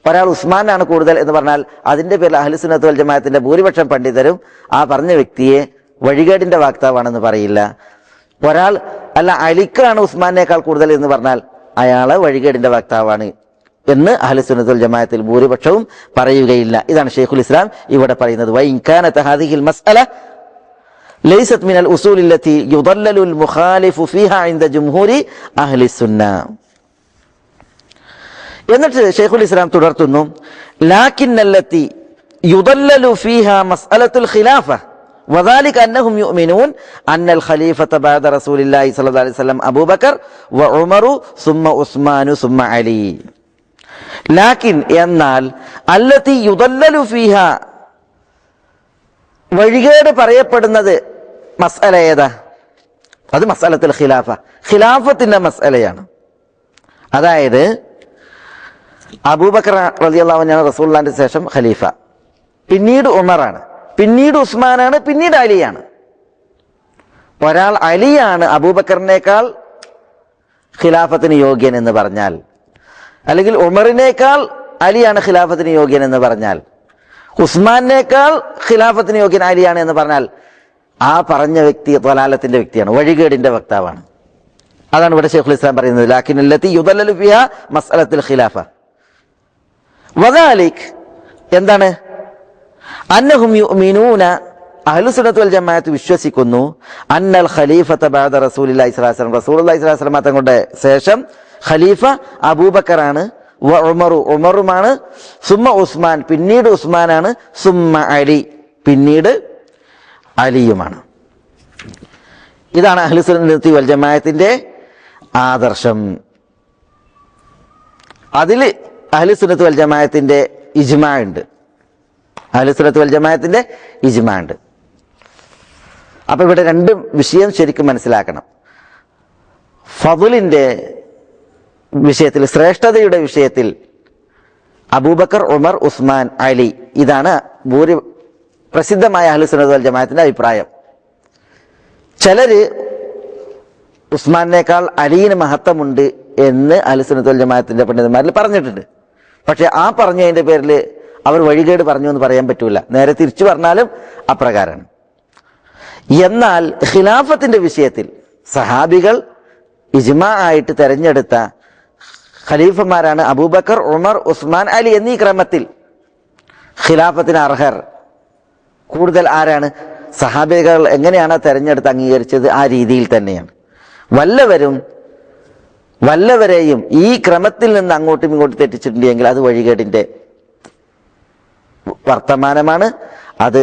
ഒരാൾ ഉസ്മാനാണ് കൂടുതൽ എന്ന് പറഞ്ഞാൽ അതിന്റെ പേരിൽ അഹ്ലു സുന്നത്ത് വൽ ജമാഅത്തിന്റെ ഭൂരിപക്ഷം പണ്ഡിതരും ആ പറഞ്ഞ വ്യക്തിയെ വഴികേടിന്റെ വാക്താവാണെന്ന് പറയില്ല. ഒരാൾ അല്ല അലിക്കാണ് ഉസ്മാനേക്കാൾ കൂടുതൽ എന്ന് പറഞ്ഞാൽ അയാളെ വഴികേടിന്റെ വാക്താവാണ് എന്ന് അഹ്ലു സുന്നത്ത് വൽ ജമാഅത്തിൽ ഭൂരിപക്ഷവും പറയുകയില്ല. ഇതാണ് ഷെയ്ഖുൽ ഇസ്ലാം ഇവിടെ പറയുന്നത്. വഇൻ കാനത ഹാദിഹിൽ മസ്അല ലൈസത് മിനൽ ഉസൂൽ അല്ലതി യുദല്ലലുൽ മുഖാലിഫു ഫീഹാ ഇൻദ ജംഹൂരി അഹ്ലി സുന്ന. എന്നിട്ട് ഷെയ്ഖുൽ ഇസ്ലാം തുടർത്തുന്നു, ലാകിന്നല്ലതി യുദല്ലലു ഫീഹാ മസ്അലത്തുൽ ഖിലാഫ വദാലിക അന്നഹും യുഅ്മിനൂൻ അന്നൽ ഖലീഫത ബഅദ റസൂലില്ലാഹി സ്വല്ലല്ലാഹു അലൈഹി വസല്ലം അബൂബക്കർ വ ഉമറു സുമ്മ ഉസ്മാനു സുമ്മ അലി. ലാകിൻ എന്നാൽ അല്ലതി യുദല്ലലു ഫീഹാ വഴികേട് പറയപ്പെടുന്നത് മസ്അല ഏതാ? അത് മസ്അലത്തുൽ ഖിലാഫ, ഖിലാഫത്തിന്റെ മസ്അലയാണ്. അതായത് അബൂബക്കർ റളിയല്ലാഹു അൻഹു റസൂലുള്ളാഹിന്റെ ശേഷം ഖലീഫ, പിന്നീട് ഉമറാണ്, പിന്നീട് ഉസ്മാനാണ്, പിന്നീട് അലിയാണ്. ഒരാൾ അലിയാണ് അബൂബക്കറിനേക്കാൾ ഖിലാഫത്തിന് യോഗ്യൻ എന്ന് പറഞ്ഞാൽ, അല്ലെങ്കിൽ ഉമറിനേക്കാൾ അലിയാണ് ഖിലാഫത്തിന് യോഗ്യൻ എന്ന് പറഞ്ഞാൽ, ഉസ്മാനേക്കാൾ ഖിലാഫത്തിന് യോഗ്യൻ അലിയാണ് എന്ന് പറഞ്ഞാൽ ആ പറഞ്ഞ വ്യക്തി ളലാലത്തിന്റെ വ്യക്തിയാണ്, വഴികേടിന്റെ വക്താവാണ്. അതാണ് ഇവിടെ ഷെയ്ഖുൽ ഇസ്ലാം പറയുന്നത്, ലാകിന്നല്ലതി യുദല്ലലു ഫിഹാ മസ്അലത്തുൽ ഖിലാഫ വദാലിക് എന്താണ്? അന്നഹും യുഅ്മിനൂന, അഹ്ലു സുന്നത്ത് വൽ ജമാഅത്ത് വിശ്വസിക്കുന്നു, അന്നൽ ഖലീഫത ബഅദ റസൂലില്ലാഹി സ്വല്ലല്ലാഹു അലൈഹി വസല്ലം, റസൂലുള്ളാഹി സ്വല്ലല്ലാഹു അലൈഹി വസല്ലം തങ്ങളുടെ ശേഷം ഖലീഫ അബൂബക്കറാണ്, വ ഉമറു ഉമറുമാണ്, സുമ്മ ഉസ്മാൻ പിന്നീട് ഉസ്മാനാണ്, സുമ്മ അലി പിന്നീട് അലിയുമാണ്. ഇതാണ് അഹ്ലു സുന്നത്തി വൽ ജമാഅത്തിന്റെ ആദർശം. അതിൽ അഹ്ലു സുന്നത്ത് വൽ ജമാഅത്തിന്റെ ഇജ്മാ ഉണ്ട്, അഹ്ലു സുന്നത്ത് വൽ ജമാഅത്തിന്റെ ഇജ്മാ ഉണ്ട്. അപ്പൊ ഇവിടെ രണ്ട് വിഷയം ശരിക്കും മനസ്സിലാക്കണം. ഫദ്ലിന്റെ വിഷയത്തിൽ, ശ്രേഷ്ഠതയുടെ വിഷയത്തിൽ അബൂബക്കർ, ഉമർ, ഉസ്മാൻ, അലി, ഇതാണ് പ്രസിദ്ധമായ അഹ്ലു സുന്നത്ത് വൽ ജമാഅത്തിന്റെ അഭിപ്രായം. ചിലര് ഉസ്മാനേക്കാൾ അലിയിന് മഹത്വമുണ്ട് എന്ന് അഹ്ലു സുന്നത്ത് വൽ ജമാഅത്തിന്റെ പണ്ഡിതന്മാരിൽ പറഞ്ഞിട്ടുണ്ട്. പക്ഷെ ആ പറഞ്ഞതിന്റെ പേരിൽ അവർ വഴികേട് പറഞ്ഞു എന്ന് പറയാൻ പറ്റൂല. നേരെ തിരിച്ചു പറഞ്ഞാലും അപ്രകാരമാണ്. എന്നാൽ ഖിലാഫത്തിന്റെ വിഷയത്തിൽ സഹാബികൾ ഇജ്മാ ആയിട്ട് തെരഞ്ഞെടുത്ത ഖലീഫമാരാണ് അബൂബക്കർ, ഉമർ, ഉസ്മാൻ, അലി എന്നീ ക്രമത്തിൽ. ഖിലാഫത്തിന് അർഹർ കൂടുതൽ ആരാണ്? സഹാബികൾ എങ്ങനെയാണ് തെരഞ്ഞെടുത്ത് അംഗീകരിച്ചത് ആ രീതിയിൽ തന്നെയാണ്. വല്ലവരെയും ഈ ക്രമത്തിൽ നിന്ന് അങ്ങോട്ടും ഇങ്ങോട്ടും തെറ്റിച്ചിട്ടുണ്ടെങ്കിൽ അത് വഴികേടിന്റെ വർത്തമാനമാണ്, അത്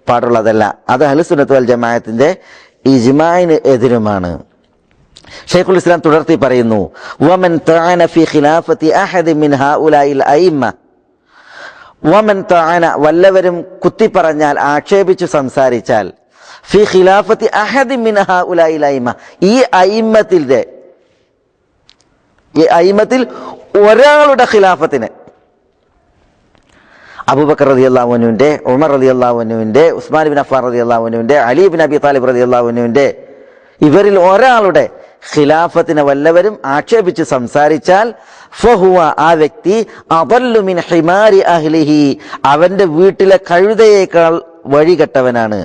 പാടുള്ളതല്ല. അത് അഹ്ലു സുന്നത്ത് വൽ ജമാഅത്തിന്റെ ഇജ്മാഇന് എതിരുമാണ്. ഷെയ്ഖുൽ ഇസ്ലാം തുടർത്തി പറയുന്നു, വമൻ തഅന ഫി ഖിലാഫത്തി അഹദി മിൻ ഹഉലാഇൽ അയിമ്മ, വമൻ തഅന വല്ലവരും കുത്തിപ്പറഞ്ഞാൽ, ആക്ഷേപിച്ചു സംസാരിച്ചാൽ, ഫി ഖിലാഫത്തി അഹദി മിൻ ഹഉലാഇൽ അയിമ്മ, ഈ അയിമ്മത്തിൽ ഒരാളുടെ ഖിലാഫത്തിന്, അബൂബക്കർ റളിയല്ലാഹു അൻഹുവിന്റെ, ഉമർ റളിയല്ലാഹു അൻഹുവിന്റെ, ഉസ്മാൻ ഇബ്നു അഫ്ഫാൻ റളിയല്ലാഹു അൻഹുവിന്റെ, അലി ഇബ്നു അബി താലിബ് റളിയല്ലാഹു അൻഹുവിന്റെ, ഇവരിൽ ഒരാളുടെ ഖിലാഫത്തിനെ വല്ലവരും ആക്ഷേപിച്ച് സംസാരിച്ചാൽ, ഫഹുവ ആ വ്യക്തി, അദല്ലു മിൻ ഹിമാരി അഹ്ലിഹി, അവന്റെ വീട്ടിലെ കഴുതയേക്കാൾ വഴികെട്ടവനാണ്.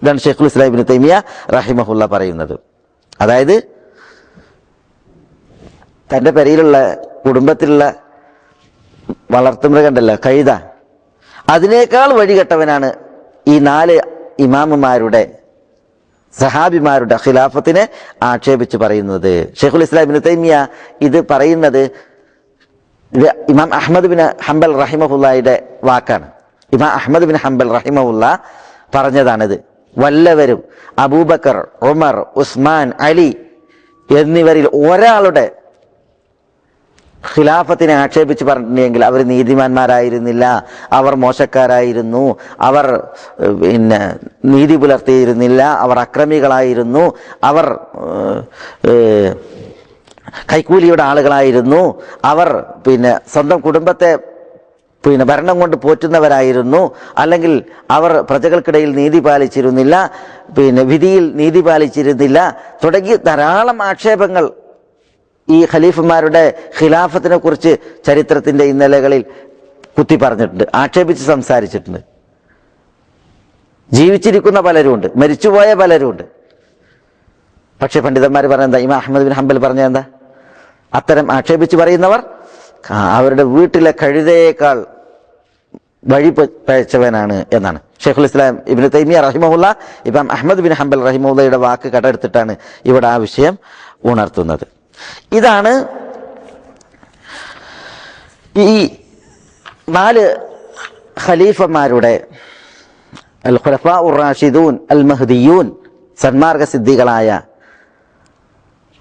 ഇതാണ് ഷെയ്ഖുൽ ഇസ്ലാം ഇബ്നു തൈമിയ റഹിമഹുല്ല പറയുന്നത്. അതായത് തന്റെ പെരയിലുള്ള കുടുംബത്തിലുള്ള വളർത്തുമൃഗണ്ടല്ലോ കഴുത, അതിനേക്കാൾ വഴികെട്ടവനാണ് ഈ 4 ഇമാമുമാരുടെ, സഹാബിമാരുടെ ഖിലാഫത്തിനെ ആക്ഷേപിച്ച് പറയുന്നത്. ഷെയ്ഖുൽ ഇസ്ലാം ഇബ്നു തൈമിയ ഇത് പറയുന്നത് ഇമാം അഹ്മദ് ബിൻ ഹംബൽ റഹിമഹുല്ലയുടെ വാക്കാണ്. ഇമാം അഹ്മദ് ബിൻ ഹംബൽ റഹിമഹുല്ല പറഞ്ഞതാണിത്. വല്ലവരും അബൂബക്കർ, ഉമർ, ഉസ്മാൻ, അലി എന്നിവരിൽ ഒരാളുടെ ഖിലാഫത്തിനെ ആക്ഷേപിച്ച് പറഞ്ഞിട്ടുണ്ടെങ്കിൽ അവർ നീതിമാന്മാരായിരുന്നില്ല, അവർ മോശക്കാരായിരുന്നു, അവർ നീതി പുലർത്തിയിരുന്നില്ല, അവർ അക്രമികളായിരുന്നു, അവർ കൈക്കൂലിയുടെ ആളുകളായിരുന്നു, അവർ സ്വന്തം കുടുംബത്തെ ഭരണം കൊണ്ട് പോറ്റുന്നവരായിരുന്നു, അല്ലെങ്കിൽ അവർ പ്രജകൾക്കിടയിൽ നീതി പാലിച്ചിരുന്നില്ല, വിധിയിൽ നീതി പാലിച്ചിരുന്നില്ല തുടങ്ങി ധാരാളം ആക്ഷേപങ്ങൾ ഈ ഖലീഫന്മാരുടെ ഖിലാഫത്തിനെ കുറിച്ച് ചരിത്രത്തിന്റെ ഇന്നലകളിൽ കുത്തി പറഞ്ഞിട്ടുണ്ട്, ആക്ഷേപിച്ച് സംസാരിച്ചിട്ടുണ്ട്. ജീവിച്ചിരിക്കുന്ന പലരുമുണ്ട്, മരിച്ചുപോയ പലരുമുണ്ട്. പക്ഷെ പണ്ഡിതന്മാർ പറഞ്ഞെന്താ? ഇമാം അഹ്മദ് ബിൻ ഹംബൽ പറഞ്ഞെന്താ? അത്തരം ആക്ഷേപിച്ച് പറയുന്നവർ അവരുടെ വീട്ടിലെ കഴുതയേക്കാൾ വഴി പഴച്ചവനാണ് എന്നാണ് ഷെയ്ഖുൽ ഇസ്ലാം ഇബ്നു തൈമിയ റഹിമഹുല്ല ഇമാം അഹ്മദ് ബിൻ ഹംബൽ റഹിമഹുല്ലയുടെ വാക്ക് കടമെടുത്തിട്ടാണ് ഇവിടെ ആ വിഷയം ഉണർത്തുന്നത്. ഇതാണ് ഈ 4 ഖലീഫമാരുടെ അൽ ഖുലഫാ ഉർ റാഷിദൂൻ അൽ മഹ്ദിയൂൻ, സന്മാർഗ സിദ്ധികളായ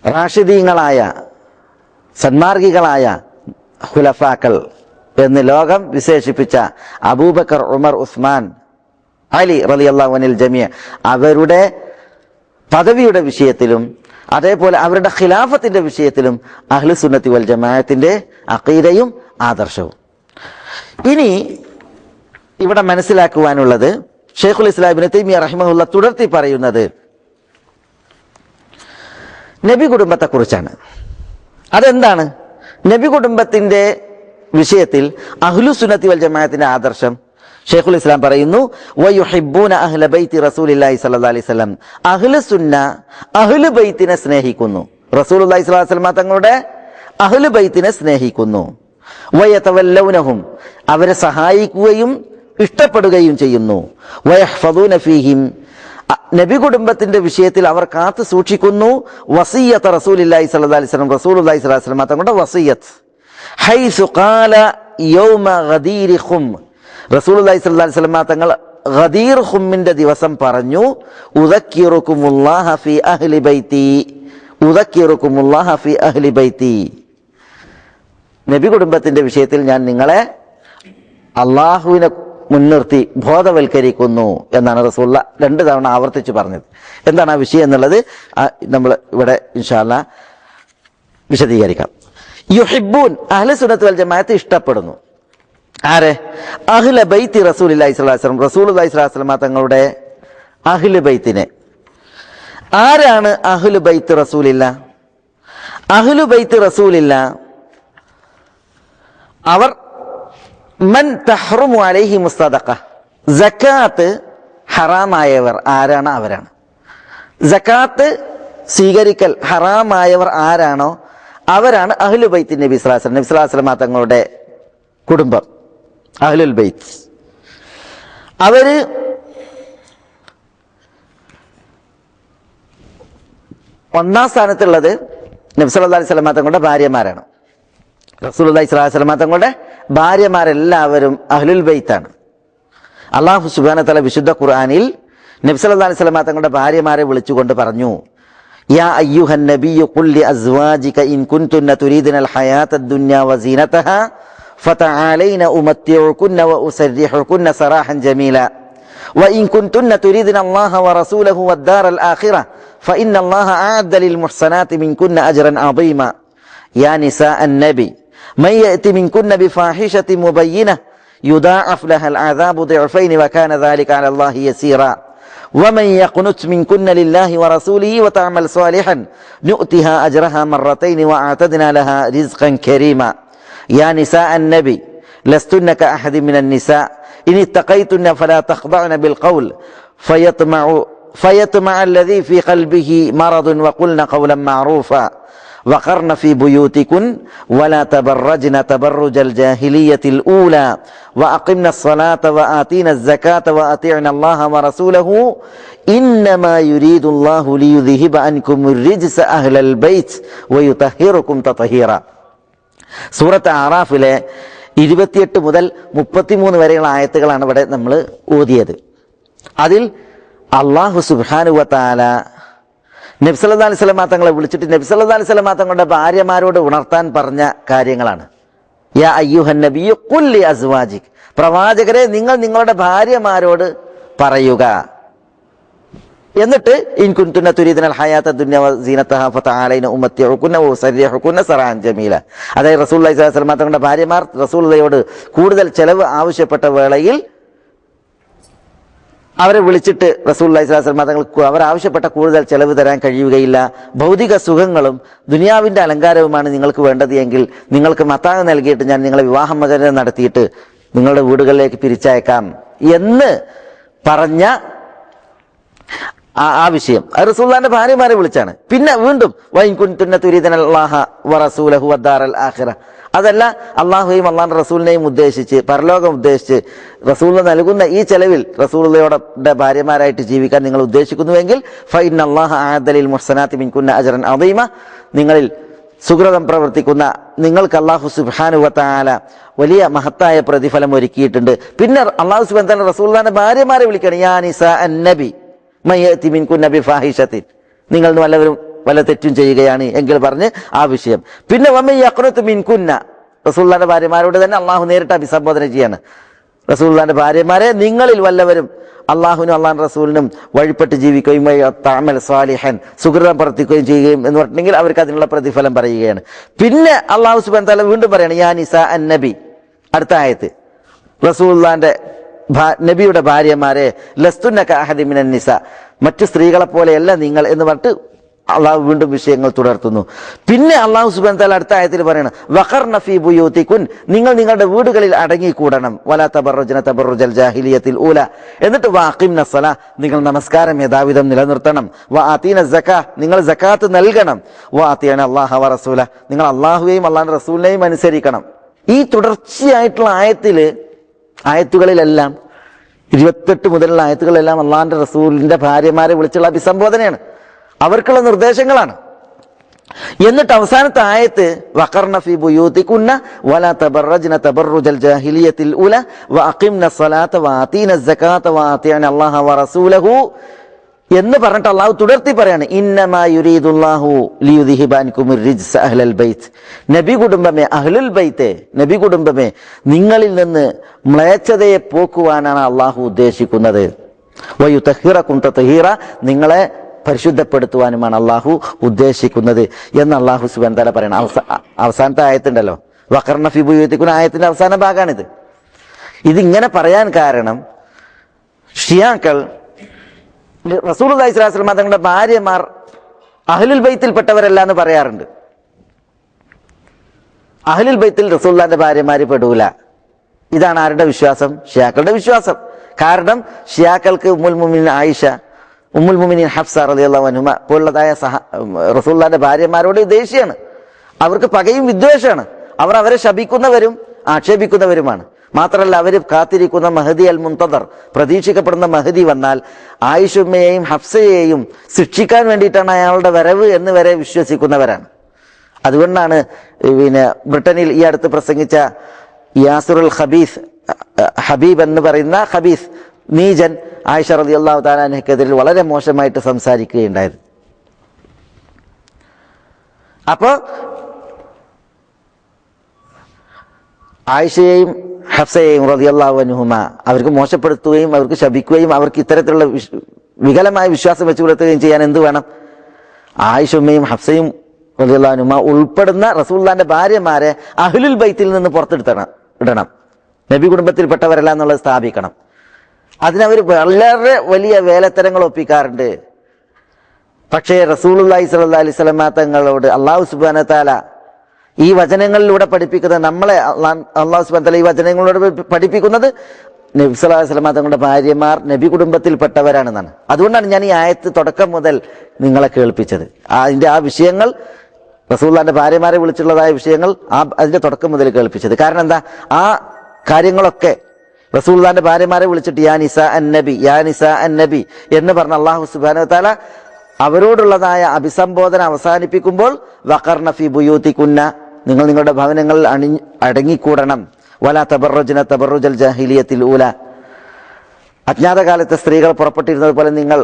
റാഷിദീങ്ങളായ സന്മാർഗികളായ ഖുലഫാക്കൾ എന്ന് ലോകം വിശേഷിപ്പിച്ച അബൂബക്കർ, ഉമർ, ഉസ്മാൻ, അലി റളിയല്ലാഹു അൻഹുൽ ജമീഅ അവരുടെ പദവിയുടെ വിഷയത്തിലും അതേപോലെ അവരുടെ ഖിലാഫത്തിന്റെ വിഷയത്തിലും അഹ്ലു സുന്നത്തി വൽ ജമാഅത്തിന്റെ അഖീദയും ആദർശവും. ഇനി ഇവിടെ മനസ്സിലാക്കുവാനുള്ളത് ഷെയ്ഖുൽ ഇസ്ലാം ഇബ്നു തൈമിയ റഹിമഹുല്ല തുടർത്തി പറയുന്നത് നബി കുടുംബത്തെക്കുറിച്ചാണ്. അതെന്താണ്? നബി കുടുംബത്തിന്റെ വിഷയത്തിൽ അഹ്ലു സുന്നത്തി വൽ ജമാഅത്തിന്റെ ആദർശം ഷെയ്ഖുൽ ഇസ്ലാം പറയുന്നു, വയുഹിബ്ബൂന അഹ്ല ബൈത്തി റസൂലില്ലാഹി സ്വല്ലല്ലാഹി അലൈഹി വസല്ലം, അഹ്ലു സുന്ന അഹ്ലു ബൈത്തിനെ സ്നേഹിക്കുന്നു, റസൂലുള്ളാഹി സ്വല്ലല്ലാഹി അലൈഹി വസല്ലം തങ്ങളുടെ അഹ്ലു ബൈത്തിനെ സ്നേഹിക്കുന്നു. വയതവല്ലൗനഹും, അവരെ സഹായിക്കുകയും ഇഷ്ടപ്പെടുകയും ചെയ്യുന്നു. വയഹ്ഫദൂന ഫീഹിം, നബി കുടുംബത്തിന്റെ വിഷയത്തിൽ അവർ കാത്തു സൂക്ഷിക്കുന്നു. വസിയ്യത്ത് റസൂലില്ലാഹി സ്വല്ലല്ലാഹി അലൈഹി വസല്ലം, റസൂലുള്ളാഹി സ്വല്ലല്ലാഹി അലൈഹി വസല്ലം തങ്ങളുടെ വസിയ്യത്ത്. ഹൈസു ഖാല യൗമ ഗദീർ ഖും, റസൂലുള്ളാഹി സ്വല്ലല്ലാഹി അലൈഹി വസല്ലം തങ്ങൾ ഗദീർ ഖുമ്മിന്റെ ദിവസം പറഞ്ഞു, ഉദക്കിറുകുമുല്ലാഹ ഫീ അഹ്ലി ബൈത്തി, ഉദക്കിറുകുമുല്ലാഹ ഫീ അഹ്ലി ബൈത്തി, നബി കുടുംബത്തിന്റെ വിഷയത്തിൽ ഞാൻ നിങ്ങളെ അള്ളാഹുവിനെ മുൻനിർത്തി ബോധവൽക്കരിക്കുന്നു എന്നാണ് റസൂലുള്ളാഹി 2 തവണ ആവർത്തിച്ച് പറഞ്ഞത്. എന്താണ് ആ വിഷയം എന്നുള്ളത് നമ്മൾ ഇവിടെ ഇൻഷാ അല്ലാഹ് വിശദീകരിക്കാം. യുഹിബ്ബൂൻ, അഹ്ലു സുന്നത്ത് വൽ ജമാഅത്ത് ഇഷ്ടപ്പെടുന്നു. ആരെ? അഹ്ല ബൈത്തി റസൂലുള്ളാഹി സ്വല്ലല്ലാഹി അലൈഹി വസല്ലം, റസൂലുള്ളാഹി സ്വല്ലല്ലാഹി അലൈഹി വസല്ലം തങ്ങളുടെ അഹ്ലു ബൈത്തിനെ. ആരാണ് അഹ്ലു ബൈത്ത് റസൂലില്ല? അഹ്ലു ബൈത്ത് റസൂലില്ല അവർ മൻ തഹ്റുമു അലൈഹിമു സദഖ, സകാത്ത് ഹറാമായവർ ആരാണ്? അവരാണ്. സകാത്ത് സ്വീകരിക്കൽ ഹറാമായവർ ആരാണോ അവരാണ് അഹ്ലു ബൈത്ത് നബി സ്വല്ലല്ലാഹി അലൈഹി വസല്ലം, നബി സ്വല്ലല്ലാഹി അലൈഹി വസല്ലം തങ്ങളുടെ കുടുംബം, അഹ്ലുൽ ബൈത്ത്. അവര് ഒന്നാം സ്ഥാനത്തുള്ളത് നബി സല്ലല്ലാഹു അലൈഹി വസല്ലം തങ്ങളുടെ ഭാര്യമാരാണ്. റസൂലുള്ളാഹി സ്വല്ലല്ലാഹി അലൈഹി വസല്ലം തങ്ങളുടെ ഭാര്യമാരെല്ലാവരും അഹ്ലുൽ ബൈത്താണ്. അല്ലാഹു സുബ്ഹാനഹു വ തആല വിശുദ്ധ ഖുർആനിൽ നബി സല്ലല്ലാഹു അലൈഹി വസല്ലം തങ്ങളുടെ ഭാര്യമാരെ വിളിച്ചുകൊണ്ട് പറഞ്ഞു, യാ അയ്യുഹൻ നബിയ്യു ഖുൽ ലി അസ്വാജിക ഇൻ കുൻതുന്ന തുരീദുനൽ ഹയാത്തദ് ദുനിയ വസീനതഹാ ഫതആലൈന ഉമത്തിഉകുന്ന വഉസർരിഹുകുന്ന സറാഹൻ ജമീല വഇൻ കുൻതുന്ന തുരീദുന അല്ലാഹ വറസൂലഹു വദ്ദാറൽ ആഖിറ ഫഇന്ന അല്ലാഹ അഅദ്ദ ലിൽ മുഹ്സനാതി മിൻകുന്ന അജ്റൻ അദീമ യാ നിസാഅൻ നബി മൻ യഅതി മിൻകുന്ന ബിഫാഹിശതി മുബയ്യിന യുദാഅഫ് ലഹൽ അദാബു ضعفين وكان ذلك على الله يسيرا ومن يقنت منكن لله ورسوله وتعمل صالحا نؤتها أجرها مرتين وأعتدنا لها رزقا كريما يا نساء النبي لستن كأحد من النساء إن اتقيتن فلا تخضعن بالقول فيطمع الذي في قلبه مرض وقلن قولا معروفا وقرن في بيوتكن ولا تبرجن تبرج الجاهلية الأولى وأقمنا الصلاة وآتينا الزكاة وأطيعنا الله ورسوله إنما يريد الله ليذهب عنكم الرجس أهل البيت ويطهركم تطهيرا. സൂറത്ത് ആറാഫിലെ 28 മുതൽ 33 വരെയുള്ള ആയത്തുകളാണ് ഇവിടെ നമ്മൾ ഓതിയത്. അതിൽ അല്ലാഹു സുബ്ഹാനഹു വ തആല നബി സല്ലല്ലാഹു അലൈഹി വസല്ലം തങ്ങളെ വിളിച്ചിട്ട് നബി സല്ലല്ലാഹു അലൈഹി വസല്ലം തങ്ങളുടെ ഭാര്യമാരോട് ഉണർത്താൻ പറഞ്ഞ കാര്യങ്ങളാണ്. യാ അയ്യുഹൻ നബിയ്യു ഖുൽ ലി അസ്വാജിക്, പ്രവാചകരെ നിങ്ങൾ നിങ്ങളുടെ ഭാര്യമാരോട് പറയുക. എന്നിട്ട് ഇൻ കുൻതുന്ന തുരീദുനൽ ഹയാത്ത ദുനിയ വ സീനതഹ ഫതആലൈന ഉമ്മത്തിഉകുന്ന വസരിഹുകുന്ന സറാൻ ജമീല. അതായത് റസൂലുള്ളാഹി സ്വല്ലല്ലാഹു അലൈഹി വസല്ലം തങ്ങളുടെ ഭാര്യമാർ റസൂലുള്ളാഹിയോട് കൂടുതൽ ചെലവ് ആവശ്യപ്പെട്ട വേളയിൽ അവരെ വിളിച്ചിട്ട് റസൂലുള്ളാഹി സ്വല്ലല്ലാഹു അലൈഹി വസല്ലം തങ്ങൾ അവർ ആവശ്യപ്പെട്ട കൂടുതൽ ചെലവ് തരാൻ കഴിയുകയില്ല, ഭൗതിക സുഖങ്ങളും ദുനിയാവിന്റെ അലങ്കാരവുമാണ് നിങ്ങൾക്ക് വേണ്ടത് എങ്കിൽ നിങ്ങൾക്ക് മത്താഹ് നൽകിയിട്ട് ഞാൻ നിങ്ങളെ വിവാഹമോചനം നടത്തിയിട്ട് നിങ്ങളുടെ വീടുകളിലേക്ക് പിരിച്ചയക്കാം എന്ന് പറഞ്ഞ ആ വിഷയം അത് റസൂലുള്ളാഹിന്റെ ഭാര്യമാരെ വിളിച്ചാണ്. പിന്നെ വീണ്ടും വൈൻ കുൻതുന്ന തുരീദുനല്ലാഹ വറസൂലഹു വദ്ദാറൽ ആഖിറ, അതല്ല അള്ളാഹുയും അള്ളാഹുന്റെ റസൂലിനെയും ഉദ്ദേശിച്ച് പരലോകം ഉദ്ദേശിച്ച് റസൂലിന് നൽകുന്ന ഈ ചെലവിൽ റസൂലുള്ളാഹിയുടെ ഭാര്യമാരായിട്ട് ജീവിക്കാൻ നിങ്ങൾ ഉദ്ദേശിക്കുന്നുവെങ്കിൽ ഫഇന്നല്ലാഹ അഅദ്ദ ലിൽ മുഹ്സനാത്തി മിൻകുന്ന അജ്റൻ അദീമ, നിങ്ങളിൽ സുകൃതം പ്രവർത്തിക്കുന്ന നിങ്ങൾക്ക് അല്ലാഹു സുബ്ഹാനഹു വ തആല വലിയ മഹത്തായ പ്രതിഫലം ഒരുക്കിയിട്ടുണ്ട്. പിന്നെ അല്ലാഹു സുബ്ഹാനഹു വ തആല റസൂലുള്ളാഹിന്റെ ഭാര്യമാരെ വിളിക്കണം, യാ നിസാ അന്നബി മയ്യത്തി മിൻകുന്ന ബിഫാഹിഷത്തിൻ, നിങ്ങൾ വല്ലവരും വല്ല തെറ്റും ചെയ്യുകയാണ് എങ്കിൽ പറഞ്ഞ് ആ വിഷയം. പിന്നെ വമൻ യഖ്നതു മിൻകുന്ന, റസൂലുള്ളാഹിന്റെ ഭാര്യമാരോട് തന്നെ അള്ളാഹു നേരിട്ട് അഭിസംബോധന ചെയ്യാണ്. റസൂലുള്ളാഹിന്റെ ഭാര്യമാരെ നിങ്ങളിൽ വല്ലവരും അള്ളാഹുവിനും അള്ളാഹു റസൂലിനും വഴിപ്പെട്ട് ജീവിക്കുകയും തഅമൽ സാലിഹൻ സുകൃതം പ്രവർത്തിക്കുകയും ചെയ്യുകയും എന്ന് പറഞ്ഞിട്ടുണ്ടെങ്കിൽ അവർക്ക് അതിനുള്ള പ്രതിഫലം പറയുകയാണ്. പിന്നെ അള്ളാഹു സുബ്ഹാനഹു വ തആല വീണ്ടും പറയാണ്, യാ നിസാ അന്നബി, അടുത്ത ആയത്ത്, റസൂലുള്ളാഹിന്റെ നബിയുടെ ഭാര്യമാരെ ലസ്തുന്ന കഅഹദി മിനൻ നിസ, മറ്റു സ്ത്രീകളെ പോലെയല്ല നിങ്ങൾ എന്ന് പറഞ്ഞിട്ട് അള്ളാഹു വീണ്ടും വിഷയങ്ങൾ തുടർത്തുന്നു. പിന്നെ അള്ളാഹു സുബ്ഹാനഹു വ തആല അടുത്ത ആയത്തിൽ പറയണം, വഖർന ഫീ ബുയൂതികുൻ, നിങ്ങൾ നിങ്ങളുടെ വീടുകളിൽ അടങ്ങിക്കൂടണം, വലാ തബറജ്ന തബറുജൽ ജാഹിലിയത്തിൽ ഊല, എന്നിട്ട് വഅഖിംന സ്വലാ, നിങ്ങൾ നമസ്കാരം യഥാവിധം നിലനിർത്തണം, വആതീന സക്കാ, നിങ്ങൾ സക്കാത്ത് നൽകണം, വഅതിഅന അല്ലാഹ വ റസൂല, നിങ്ങൾ അള്ളാഹുവേയും അള്ളാഹുവിന്റെ റസൂലിനെയും അനുസരിക്കണം. ഈ തുടർച്ചയായിട്ടുള്ള ആയത്തുകളിലെല്ലാം 28 മുതലുള്ള ആയത്തുകളെല്ലാം അള്ളാഹുവിന്റെ റസൂലിന്റെ ഭാര്യമാരെ വിളിച്ചുള്ള അഭിസംബോധനയാണ്, അവർക്കുള്ള നിർദ്ദേശങ്ങളാണ്. എന്നിട്ട് അവസാനത്തെ ആയത്ത് വഖർന ഫീ ബുയൂതികുന്ന വലാ തബറജ്ന തബറുജൽ ജാഹിലിയത്തിൽ ഊല വഅഖിംന സ്വലാത്ത വആതീന സകാത്ത വഅതിഅന അല്ലാഹ വ റസൂലഹു എന്ന് പറഞ്ഞിട്ട് അള്ളാഹു തുടർത്തി പറയാണ്, ഇന്നമാ യുരീദുല്ലാഹു ലിയുദ്ഹിബ അൻകുമുർ റിജ്സ അഹ്ലൽ ബൈത്ത്, നബി കുടുംബമേ, അഹ്ലുൽ ബൈത്തെ, നബി കുടുംബമേ, നിങ്ങളിൽ നിന്ന് മ്ലേച്ഛതയെ പോക്കുവാനാണ് അള്ളാഹു ഉദ്ദേശിക്കുന്നത്, വയുതഹിറകും തത്ഹീറ, നിങ്ങളെ പരിശുദ്ധപ്പെടുത്തുവാനുമാണ് അള്ളാഹു ഉദ്ദേശിക്കുന്നത് എന്ന് അള്ളാഹു സുബ്ഹാനഹു വ തആല പറയണം. അവസാനത്തെ ആയത്തുണ്ടല്ലോ, വഖർന ഫീ ബുയൂതികുന്ന ആയത്തിന്റെ അവസാന ഭാഗമാണിത്. ഇതിങ്ങനെ പറയാൻ കാരണം ഷിയാക്കൾ റസൂലുള്ളാഹി സ്വല്ലല്ലാഹു അലൈഹി വസല്ലം തങ്ങളുടെ ഭാര്യമാർ അഹ്ലുൽ ബൈത്തിൽപ്പെട്ടവരല്ല എന്ന് പറയാറുണ്ട്. അഹ്ലുൽ ബൈത്തിൽ റസൂലുള്ളാഹിന്റെ ഭാര്യമാര് പെടൂല, ഇതാണ് ആരുടെ വിശ്വാസം? ഷിയാക്കളുടെ വിശ്വാസം. കാരണം ഷിയാക്കൾക്ക് ഉമ്മുൽ മുഅ്മിനീൻ ആയിഷ, ഉമ്മുൽ മുഅ്മിനീൻ ഹഫ്സ റളിയല്ലാഹു അൻഹുമ പോലുള്ളതായ റസൂലുള്ളാഹിന്റെ ഭാര്യമാരോട് ദേഷ്യമാണ്, അവർക്ക് പകയും വിദ്വേഷമാണ്, അവർ അവരെ ശപിക്കുന്നവരും ആക്ഷേപിക്കുന്നവരുമാണ്. മാത്രമല്ല അവർ കാത്തിരിക്കുന്ന മഹദി അൽ മുൻതദർ, പ്രതീക്ഷിക്കപ്പെടുന്ന മഹദി വന്നാൽ ആയിഷുമ്മയെയും ഹഫ്സയെയും ശിക്ഷിക്കാൻ വേണ്ടിയിട്ടാണ് അയാളുടെ വരവ് എന്ന് വരെ വിശ്വസിക്കുന്നവരാണ്. അതുകൊണ്ടാണ് പിന്നെ ബ്രിട്ടനിൽ ഈ അടുത്ത് പ്രസംഗിച്ച യാസുറുൽ ഹബീബ് എന്ന് പറയുന്ന ഖബീസ് നീചൻ ആയിഷ റളിയല്ലാഹു തആല അൻഹയ്ക്കെതിരെ വളരെ മോശമായിട്ട് സംസാരിക്കുകയുണ്ടായത്. അപ്പോ ആയിഷയെയും ഹഫ്സയെയും റളിയല്ലാഹു അൻഹുമ അവർക്ക് മോശപ്പെടുത്തുകയും അവർക്ക് ശപിക്കുകയും അവർക്ക് ഇത്തരത്തിലുള്ള വികലമായ വിശ്വാസം വെച്ചു കൊടുക്കുകയും ചെയ്യാൻ എന്ത് വേണം? ആയിഷുമ്മയും ഹഫ്സയും റളിയല്ലാഹു അൻഹുമ ഉൾപ്പെടുന്ന റസൂലുള്ളാഹിന്റെ ഭാര്യമാരെ അഹ്ലുൽ ബൈത്തിൽ നിന്ന് ഇടണം, നബി കുടുംബത്തിൽപ്പെട്ടവരല്ല എന്നുള്ളത് സ്ഥാപിക്കണം. അതിനവർ വളരെ വലിയ വേലത്തരങ്ങൾ ഒപ്പിക്കാറുണ്ട്. പക്ഷേ റസൂലുള്ളാഹി സ്വല്ലല്ലാഹു അലൈഹി വസല്ലം തങ്ങളോട് അല്ലാഹു സുബ്ഹാനഹു വ തആല ഈ വചനങ്ങളിലൂടെ പഠിപ്പിക്കുന്നത്, നമ്മളെ അല്ലാഹു സുബ്ഹാനഹു വ തആല ഈ വചനങ്ങളിലൂടെ പഠിപ്പിക്കുന്നത് നബി സല്ലല്ലാഹു അലൈഹി വസല്ലം തങ്ങളുടെ ഭാര്യമാർ നബി കുടുംബത്തിൽപ്പെട്ടവരാണെന്നാണ്. അതുകൊണ്ടാണ് ഞാൻ ഈ ആയത്ത് തുടക്കം മുതൽ നിങ്ങളെ കേൾപ്പിച്ചത്. അതിന്റെ ആ വിഷയങ്ങൾ, റസൂലുള്ളാഹിന്റെ ഭാര്യമാരെ വിളിച്ചുള്ളതായ വിഷയങ്ങൾ അതിന്റെ തുടക്കം മുതൽ കേൾപ്പിച്ചത്. കാരണം എന്താ? ആ കാര്യങ്ങളൊക്കെ റസൂലുള്ളാഹിന്റെ ഭാര്യമാരെ വിളിച്ചിട്ട് യാ നിസാ അന്നബി, യാ നിസാ അന്നബി എന്ന് പറഞ്ഞ അല്ലാഹു സുബ്ഹാനഹു വ തആല അവരോടുള്ളതായ അഭിസംബോധന അവസാനിപ്പിക്കുമ്പോൾ വഖർന ഫീ ബുയൂതികുന്ന, നിങ്ങൾ നിങ്ങളുടെ ഭവനങ്ങളിൽ അടങ്ങിക്കൂടണം, വലാ തബറജ്ന തബറുജൽ ജാഹിലിയത്തിൽ ഊല, അജ്ഞാതകാലത്തെ സ്ത്രീകൾ പുറപ്പെട്ടിരുന്നത് പോലെ നിങ്ങൾ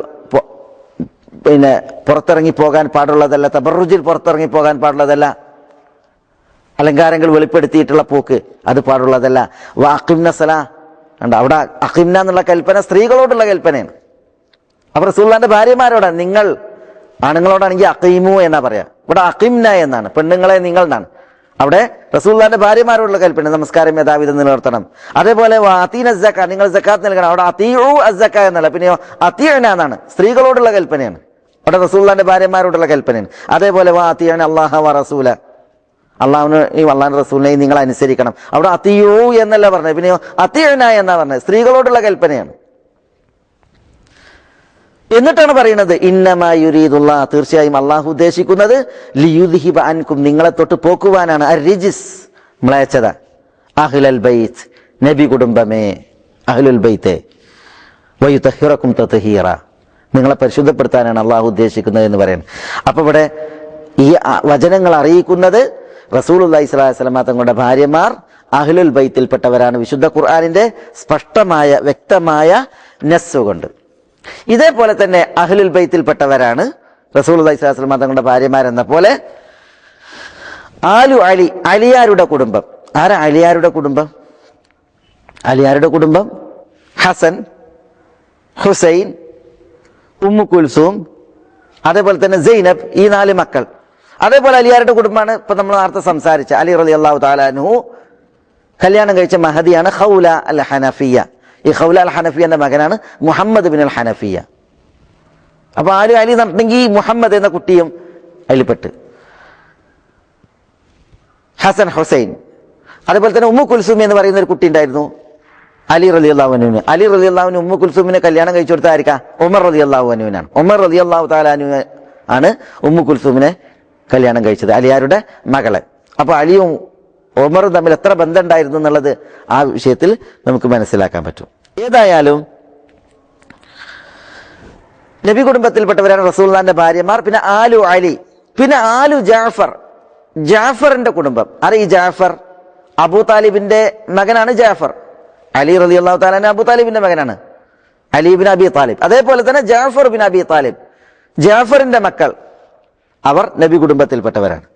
പുറത്തിറങ്ങി പോകാൻ പാടുള്ളതല്ല. തബറുജിൽ പുറത്തിറങ്ങി പോകാൻ പാടുള്ളതല്ല. അലങ്കാരങ്ങൾ വെളിപ്പെടുത്തിയിട്ടുള്ള പോക്ക് അത് പാടുള്ളതല്ല. അഖിംന സലാ ഉണ്ട്. അവിടെ അഖിംന എന്നുള്ള കൽപ്പന സ്ത്രീകളോടുള്ള കൽപ്പനയാണ്. അപ്പോൾ റസൂലുള്ളാഹിന്റെ ഭാര്യമാരോടാണ്. നിങ്ങൾ ആണുങ്ങളോടാണെങ്കിൽ അഖീമു എന്നാ പറയാ. ഇവിടെ അഖിംന എന്നാണ്, പെണ്ണുങ്ങളെ നിങ്ങൾ എന്നാണ്. അവിടെ റസൂലുള്ളാഹിന്റെ ഭാര്യമാരോടുള്ള കൽപ്പന നമസ്കാരം യഥാവിധം നിലനിർത്തണം. അതേപോലെ അതീന സക്ക, നിങ്ങൾ സക്കാത്ത് നൽകണം. അവിടെ അതീഉ അസ്സക്ക എന്നല്ല, പിന്നെയോ അതീഅന എന്നാണ്, സ്ത്രീകളോടുള്ള കൽപ്പനയാണ്. അവിടെ റസൂലുള്ളാഹിന്റെ ഭാര്യമാരോടുള്ള കൽപ്പനയാണ്. അതേപോലെ അതീഅന അല്ലാഹ വ റസൂല, അള്ളാഹുവിനെയും അള്ളാഹിന്റെ റസൂലിനെയും നിങ്ങൾ അനുസരിക്കണം. അവിടെ അതീഉ എന്നല്ല പറഞ്ഞത്, പിന്നെയോ അതീഅന എന്നാ പറഞ്ഞത്, സ്ത്രീകളോടുള്ള കൽപ്പനയാണ്. എന്നിട്ടാണ് പറയുന്നത് ഇന്നമാ യുരീദുല്ലാഹ്, തീർച്ചയായും അള്ളാഹു ഉദ്ദേശിക്കുന്നത് ലിയുദ്ഹിബ അൻകും, നിങ്ങളെ തൊട്ട് പോക്കുവാനാണ്, അർരിജിസ്, മ്ലേച്ഛത, അഹ്ലൽ ബൈത്ത്, നബി കുടുംബമേ, അഹ്ലുൽ ബൈത്തെ, വയുതഹിറക്കും തത്ഹീറ, നിങ്ങളെ പരിശുദ്ധപ്പെടുത്താനാണ് അള്ളാഹു ഉദ്ദേശിക്കുന്നത് എന്ന് പറയുന്നത്. അപ്പൊ ഇവിടെ ഈ വചനങ്ങൾ അറിയിക്കുന്നത് റസൂലുള്ളാഹി സ്വല്ലല്ലാഹു അലൈഹി വസല്ലം തങ്ങളുടെ ഭാര്യമാർ അഹ്ലുൽ ബൈത്തിൽപ്പെട്ടവരാണ്, വിശുദ്ധ ഖുർആനിന്റെ സ്പഷ്ടമായ വ്യക്തമായ നസ്സുകൊണ്ട്. ഇതേപോലെ തന്നെ അഹ്ലുൽ ബൈത്തിൽപ്പെട്ടവരാണ് റസൂലുള്ളാഹി സ്വല്ലല്ലാഹു അലൈഹി വസല്ലം തങ്ങളുടെ ഭാര്യമാരെന്ന പോലെ ആലു അലി, അലിയാരുടെ കുടുംബം. ആരാ അലിയാരുടെ കുടുംബം? അലിയാരുടെ കുടുംബം ഹസൻ, ഹുസൈൻ, ഉമ്മു കുൽസൂം, അതേപോലെ തന്നെ സൈനബ്, ഈ 4 മക്കൾ. അതേപോലെ അലിയാരുടെ കുടുംബമാണ് ഇപ്പൊ നമ്മൾ നേരത്തെ സംസാരിച്ച അലി റളിയല്ലാഹു തആല അൻഹു കല്യാണം കഴിച്ച മഹദിയാണ് ഖൗല അൽ ഹനഫിയ. ഈ ഖൗല അൽ ഹനഫിയന്റെ മകനാണ് മുഹമ്മദ് ബിൻ അൽ ഹനഫിയ. അപ്പൊ ആര് അലി നടന്നെങ്കിൽ മുഹമ്മദ് എന്ന കുട്ടിയും അതിൽപ്പെട്ട്, ഹസൻ, ഹുസൈൻ. അതേപോലെ തന്നെ ഉമ്മു കുൽസൂം എന്ന് പറയുന്ന ഒരു കുട്ടി ഉണ്ടായിരുന്നു അലി റളിയല്ലാഹു അൻഹുവിന്. അലി റളിയല്ലാഹു അൻഹു ഉമ്മു കുൽസൂമിനെ കല്യാണം കഴിച്ചു കൊടുത്ത ആയിരിക്കാം? ഉമർ റളിയല്ലാഹു അൻഹുവിനാണ്. ഉമർ റളിയല്ലാഹു തആല അൻഹു ആണ് ഉമ്മു കുൽസൂമിനെ കല്യാണം കഴിച്ചത്, അലിയാരുടെ മകളെ. അപ്പൊ അലിയും ഉമറും തമ്മിൽ എത്ര ബന്ധം ഉണ്ടായിരുന്നു എന്നുള്ളത് ആ വിഷയത്തിൽ നമുക്ക് മനസ്സിലാക്കാൻ പറ്റും. ഏതായാലും നബി കുടുംബത്തിൽപ്പെട്ടവരാണ് റസൂലുള്ളാഹിന്റെ ഭാര്യമാർ. പിന്നെ ആലു അലി, പിന്നെ ആലു ജാഫർ, ജാഫറിന്റെ കുടുംബം. ഈ ജാഫർ അബൂ താലിബിന്റെ മകനാണ്. ജാഫർ അലി റളിയല്ലാഹു തആല അബൂ താലിബിന്റെ മകനാണ്, അലി ബിൻ അബി താലിബ്. അതേപോലെ തന്നെ ജാഫർ ബിൻ അബി താലിബ്, ജാഫറിന്റെ മക്കൾ, അവർ നബി കുടുംബത്തിൽപ്പെട്ടവരാണ്.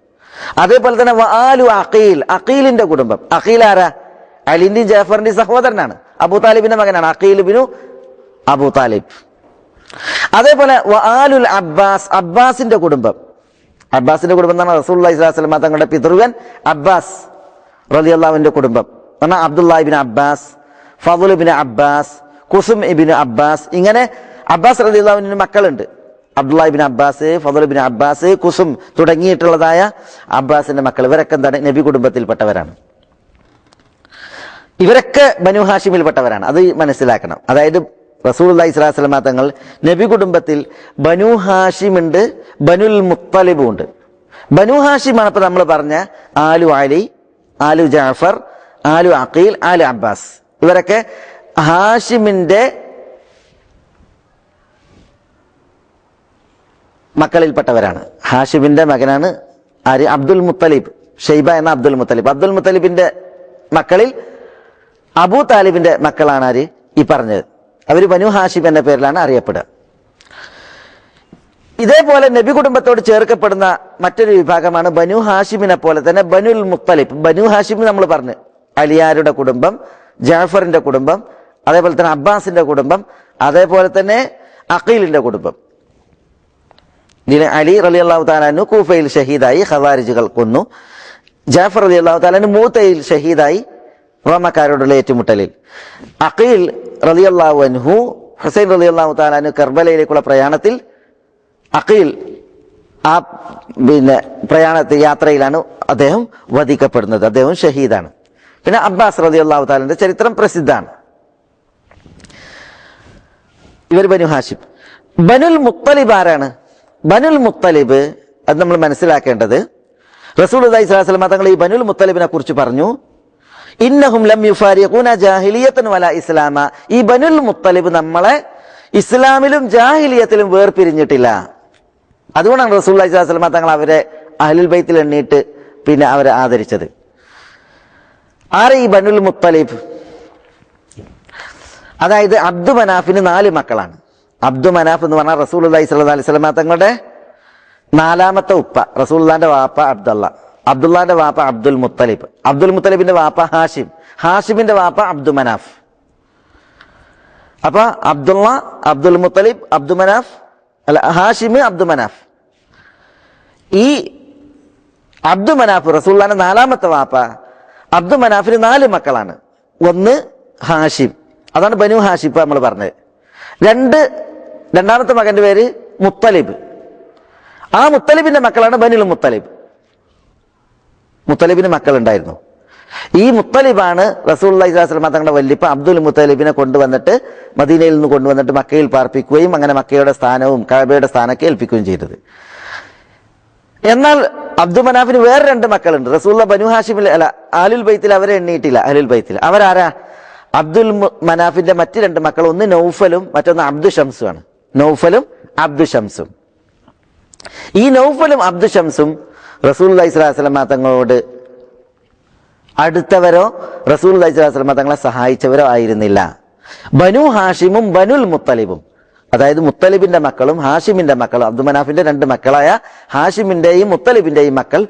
അതേപോലെ തന്നെ ആലു അഖീൽ, അഖീലിന്റെ കുടുംബം. അഖീൽ ആരാ? അലിന്റെയും ജാഫറിന്റെയും സഹോദരനാണ്, അബൂ താലിബിന്റെ മകനാണ്, അഖീൽ ബിനു അബൂ താലിബ്. അതേപോലെ ആലുൽ അബ്ബാസ്, അബ്ബാസിന്റെ കുടുംബം. അബ്ബാസിന്റെ കുടുംബം എന്നാണ് റസൂലുള്ളാഹി സ്വല്ലല്ലാഹു അലൈഹി വസല്ലം തങ്ങളുടെ പിതൃവൻ അബ്ബാസ് റളിയല്ലാഹുവിന്റെ കുടുംബം. എന്നാൽ Abdullah ibn Abbas, Fadl ibn Abbas, Qusam ibn Abbas, ഇങ്ങനെ അബ്ബാസ് റളിയല്ലാഹുവിന് മക്കളുണ്ട്. Abdullah ibn Abbas, Fadl ibn Abbas, Qusam തുടങ്ങിയിട്ടുള്ളതായ അബ്ബാസിന്റെ മക്കൾ. ഇവരൊക്കെ എന്താണ്? നബി കുടുംബത്തിൽപ്പെട്ടവരാണ്. ഇവരൊക്കെ ബനു ഹാഷിമിൽപ്പെട്ടവരാണ്. അത് മനസ്സിലാക്കണം. അതായത് റസൂലുള്ളാഹി സ്വല്ലല്ലാഹു അലൈഹി വസല്ലം തങ്ങൾ നബി കുടുംബത്തിൽ ബനു ഹാഷിം ഉണ്ട്, ബനുൽ മുത്തലിബും ഉണ്ട്. ബനു ഹാഷിമാണ് ഇപ്പൊ നമ്മൾ പറഞ്ഞ ആലു അലി, ആലു ജാഫർ, ആലു അഖീൽ, ആലു അബ്ബാസ്. ഇവരൊക്കെ ഹാഷിമിന്റെ മക്കളിൽപ്പെട്ടവരാണ്. ഹാഷിമിന്റെ മകനാണ് ആര്? അബ്ദുൽ മുത്തലിബ്, ഷൈബ എന്ന അബ്ദുൽ മുത്തലിബ്. അബ്ദുൽ മുത്തലിബിന്റെ മക്കളിൽ അബൂ താലിബിന്റെ മക്കളാണ് ആര്? ഈ പറഞ്ഞത്. അവർ ബനു ഹാഷിം എന്ന പേരിലാണ് അറിയപ്പെടുക. ഇതേപോലെ നബി കുടുംബത്തോട് ചേർക്കപ്പെടുന്ന മറ്റൊരു വിഭാഗമാണ് ബനു ഹാഷിമിനെ പോലെ തന്നെ ബനുൽ മുത്തലിബ്. ബനു ഹാഷിം നമ്മൾ പറഞ്ഞു, അലിയാരുടെ കുടുംബം, ജാഫറിന്റെ കുടുംബം, അതേപോലെ തന്നെ അബ്ബാസിന്റെ കുടുംബം, അതേപോലെ തന്നെ അഖീലിന്റെ കുടുംബം. അലി റളിയല്ലാഹു തആല അൻഹു കൂഫയിൽ ഷഹീദായി, ഖവാരിജുകൾ കൊന്നു. ജാഫർ റളിയല്ലാഹു തആല അൻഹു മൂതയിൽ ഷഹീദായി, റോമക്കാരോടുള്ള ഏറ്റുമുട്ടലിൽ. അഖീൽ റളിയല്ലാഹു അൻഹു, ഹുസൈൻ റളിയല്ലാഹു തആല അൻഹു കർബലയിലേക്കുള്ള പ്രയാണത്തിൽ അഖീൽ ആ യാത്രയിലാണ് അദ്ദേഹം വധിക്കപ്പെടുന്നത്, അദ്ദേഹം ഷഹീദാണ്. പിന്നെ അബ്ബാസ് റളിയല്ലാഹു തആലയുടെ ചരിത്രം പ്രസിദ്ധമാണ്. ഇവർ ബനു ഹാഷിം. ബനുൽ മുത്തലിബ് ആരാണ്? ബനുൽ മുത്തലിബ് അത് നമ്മൾ മനസ്സിലാക്കേണ്ടത്, റസൂലുള്ളാഹി സ്വല്ലല്ലാഹു അലൈഹി വസല്ലം തങ്ങൾ ഈ ബനുൽ മുത്തലിബിനെ കുറിച്ച് പറഞ്ഞു, ഇന്നഹും ലം യുഫാരിഖൂന ജാഹിലിയത്തൻ വലാ ഇസ്ലാമ. ഈ ബനുൽ മുത്തലിബ് നമ്മളെ ഇസ്ലാമിലും ജാഹിലിയത്തിലും വേർപിരിഞ്ഞിട്ടില്ല. അതുകൊണ്ടാണ് റസൂലുള്ളാഹി സ്വല്ലല്ലാഹു അലൈഹി വസല്ലം തങ്ങൾ അവരെ അഹ്ലുൽ ബൈത്തിൽ എണ്ണിയിട്ട് പിന്നെ അവരെ ആദരിച്ചത്. ആരെ ഈ ബനുൽ മുത്തലിബ്? അതായത് അബ്ദു മനാഫിന് 4 മക്കളാണ്. അബ്ദു മനാഫ് എന്ന് പറഞ്ഞാൽ റസൂലുള്ളാഹി സ്വല്ലല്ലാഹു അലൈഹി വസല്ലം തങ്ങളുടെ 4ാമത്തെ ഉപ്പ. റസൂലുള്ളാഹിന്റെ വാപ്പ അബ്ദുള്ളാന്റെ വാപ്പ അബ്ദുൽ മുത്തലിബ്, അബ്ദുൽ മുത്തലിബിന്റെ വാപ്പ ഹാഷിം, ഹാഷിമിന്റെ വാപ്പ അബ്ദു മനാഫ്. അപ്പൊ അബ്ദുള്ള, അബ്ദുൽ മുത്തലിബ്, അബ്ദു മനാഫ്, അല്ല ഹാഷിമ്, അബ്ദു മനാഫ്. ഈ അബ്ദു മനാഫ് റസൂലുള്ളാഹിന്റെ 4ാമത്തെ വാപ്പ. അബ്ദു മനാഫിന് 4 മക്കളാണ്. ഒന്ന് ഹാഷിം, അതാണ് ബനു ഹാഷിം ഇപ്പൊ നമ്മൾ പറഞ്ഞത്. രണ്ടാമത്തെ മകന്റെ പേര് മുത്തലിബ്. ആ മുത്തലിബിന്റെ മക്കളാണ് ബനുൽ മുത്തലിബ്. മുത്തലിബിന് മക്കളുണ്ടായിരുന്നു. ഈ മുത്തലിബാണ് റസൂലുള്ളാഹി സ്വല്ലല്ലാഹു അലൈഹി വസല്ലം തങ്ങളുടെ വല്ലിപ്പ അബ്ദുൽ മുത്തലിബിനെ കൊണ്ടുവന്നിട്ട് മദീനയിൽ നിന്ന് കൊണ്ടുവന്നിട്ട് മക്കയിൽ പാർപ്പിക്കുകയും അങ്ങനെ മക്കയുടെ സ്ഥാനവും കഅബയുടെ സ്ഥാനമൊക്കെ ഏൽപ്പിക്കുകയും ചെയ്തത്. എന്നാൽ അബ്ദു മനാഫിന് വേറെ 2 മക്കളുണ്ട്. റസൂലുള്ളാഹി ബനു ഹാഷിമിൽ അല്ല ആലുൽ ബൈത്തിൽ അവരെ എണ്ണിയിട്ടില്ല. അഹ്ലുൽ ബൈത്തിൽ അവരാരാ? അബ്ദുൽ മനാഫിന്റെ മറ്റ് 2 മക്കൾ, ഒന്ന് നൗഫലും മറ്റൊന്ന് അബ്ദു ഷംസുമാണ്. നൗഫലും അബ്ദു ഷംസും. ഈ നൗഫലും അബ്ദു ഷംസും റസൂലുള്ളാഹി സ്വല്ലല്ലാഹു അലൈഹി വസല്ലം തങ്ങളോട് അടുത്തവരോ റസൂലുള്ളാഹി സ്വല്ലല്ലാഹു അലൈഹി വസല്ലം തങ്ങളെ സഹായിച്ചവരോ ആയിരുന്നില്ല. ബനു ഹാഷിമും ബനുൽ മുത്തലിബും, അതായത് മുത്തലിബിന്റെ മക്കളും ഹാഷിമിന്റെ മക്കളും, അബ്ദു മനാഫിന്റെ 2 മക്കളായ ഹാഷിമിന്റെയും മുത്തലിബിന്റെയും മക്കൾ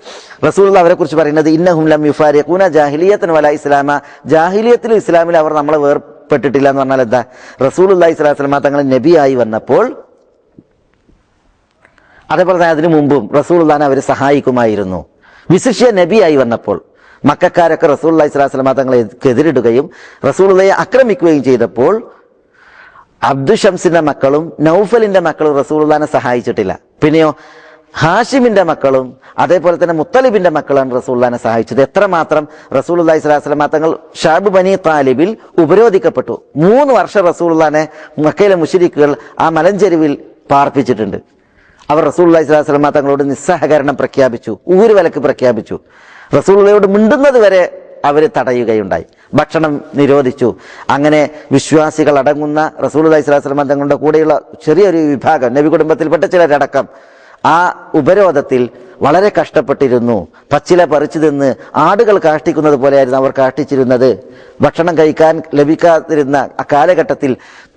റസൂലുള്ളാഹി അവരെ കുറിച്ച് പറയുന്നത് ഇന്നഹും ലം യുഫാരിഖൂന ജാഹിലിയത്തൻ വലാ ഇസ്ലാമ, ജാഹിലിയത്തിലും ഇസ്ലാമിലും അവർ നമ്മളെ വേർപെട്ടിട്ടില്ല എന്ന് പറഞ്ഞാൽ എന്താ? റസൂലുള്ളാഹി സ്വല്ലല്ലാഹു അലൈഹി വസല്ലം തങ്ങൾ നബിയായി വന്നപ്പോൾ, അതേപോലെ തന്നെ അതിനു മുമ്പും റസൂലുള്ളാഹിനെ അവർ സഹായിക്കുമായിരുന്നു. വിശിഷ്യ നബിയായി വന്നപ്പോൾ മക്കക്കാരൊക്കെ റസൂലുള്ളാഹി സ്വല്ലല്ലാഹു അലൈഹി വസല്ലം തങ്ങളെ എതിരിടുകയും റസൂലുള്ളാഹിയെ ആക്രമിക്കുകയും ചെയ്തപ്പോൾ അബ്ദു ഷംസിന്റെ മക്കളും നൗഫലിന്റെ മക്കളും റസൂലുള്ളാഹിനെ സഹായിച്ചിട്ടില്ല. പിന്നെയോ ഹാഷിമിന്റെ മക്കളും അതേപോലെ തന്നെ മുത്തലിബിന്റെ മക്കളാണ് റസൂലുള്ളാഹിനെ സഹായിച്ചത്. എത്രമാത്രം റസൂലുള്ളാഹി സ്വല്ലല്ലാഹു അലൈഹി വസല്ലം തങ്ങൾ ഷഅബ് ബനി താലിബിൽ ഉപരോധിക്കപ്പെട്ടു. 3 വർഷം റസൂലുള്ളാഹിനെ മക്കയിലെ മുശ്രിക്കുകൾ ആ മലഞ്ചെരുവിൽ പാർപ്പിച്ചിട്ടുണ്ട്. അവർ റസൂലുള്ളാഹി സ്വല്ലല്ലാഹു അലൈഹി വസല്ലം തങ്ങളോട് നിസ്സഹകരണം പ്രഖ്യാപിച്ചു, ഊരുവിലക്ക് പ്രഖ്യാപിച്ചു. റസൂലുള്ളാഹിയോട് മിണ്ടുന്നത് വരെ അവർ തടയുകയുണ്ടായി, ഭക്ഷണം നിരോധിച്ചു. അങ്ങനെ വിശ്വാസികൾ അടങ്ങുന്ന റസൂലുള്ളാഹി സ്വല്ലല്ലാഹു അലൈഹി വസല്ലം തങ്ങളുടെ കൂടെയുള്ള ചെറിയൊരു വിഭാഗം, നബി കുടുംബത്തിൽപ്പെട്ട ചിലരടക്കം ആ ഉപരോധത്തിൽ വളരെ കഷ്ടപ്പെട്ടിരുന്നു. പച്ചില പറിച്ചു തിന്ന് ആടുകൾ കാഷ്ടിക്കുന്നത് പോലെയായിരുന്നു അവർ കാഷ്ടിച്ചിരുന്നത്. ഭക്ഷണം കഴിക്കാൻ ലഭിക്കാതിരുന്ന ആ കാലഘട്ടത്തിൽ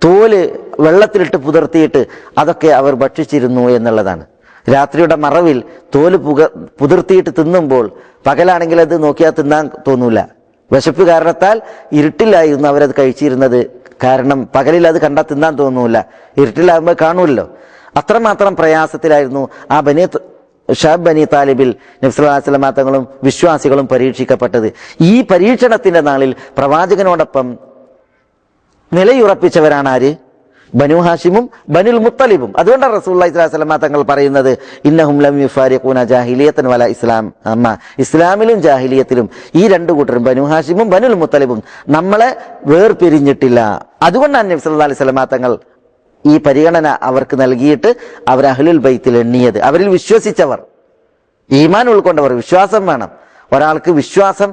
തോല് വെള്ളത്തിലിട്ട് പുതിർത്തിയിട്ട് അതൊക്കെ അവർ ഭക്ഷിച്ചിരുന്നു എന്നുള്ളതാണ്. രാത്രിയുടെ മറവിൽ തോല് പുതിർത്തിയിട്ട് തിന്നുമ്പോൾ പകലാണെങ്കിൽ അത് നോക്കിയാൽ തിന്നാൻ തോന്നൂല. വിശപ്പ് കാരണത്താൽ ഇരുട്ടിലായിരുന്നു അവരത് കഴിച്ചിരുന്നത്. കാരണം പകലിൽ അത് കണ്ടാൽ തിന്നാൻ തോന്നൂല, ഇരുട്ടിലാകുമ്പോൾ കാണൂല്ലോ. അത്രമാത്രം പ്രയാസത്തിലായിരുന്നു ആ ഷഅബ് ബനി താലിബിൽ നബി സല്ലല്ലാഹു അലൈഹി വസല്ലം തങ്ങളും വിശ്വാസികളും പരീക്ഷിക്കപ്പെട്ടത്. ഈ പരീക്ഷണത്തിന്റെ നാളിൽ പ്രവാചകനോടൊപ്പം നിലയുറപ്പിച്ചവരാണ് ആര്? ബനു ഹാഷിമും ബനുൽ മുത്തലിബും. അതുകൊണ്ടാണ് റസൂലുള്ളാഹി സ്വല്ലല്ലാഹു അലൈഹി വസല്ലം തങ്ങൾ പറയുന്നത് ഇന്നഹും ലം യുഫാരിഖൂന ജാഹിലിയത്തൻ വലാ ഇസ്ലാം. ഇസ്ലാമിലും ജാഹിലിയത്തിലും ഈ 2 കൂട്ടരും ബനു ഹാഷിമും ബനുൽ മുത്തലിബും നമ്മളെ വേർപിരിഞ്ഞിട്ടില്ല. അതുകൊണ്ടാണ് നബി സല്ലല്ലാഹു അലൈഹി വസല്ലം തങ്ങൾ ഈ പരിഗണന അവർക്ക് നൽകിയിട്ട് അവർ അഹ്ലുൽ ബൈത്തിൽ എണ്ണിയത്. അവരിൽ വിശ്വസിച്ചവർ, ഈമാൻ ഉൾക്കൊണ്ടവർ. വിശ്വാസം വേണം. ഒരാൾക്ക് വിശ്വാസം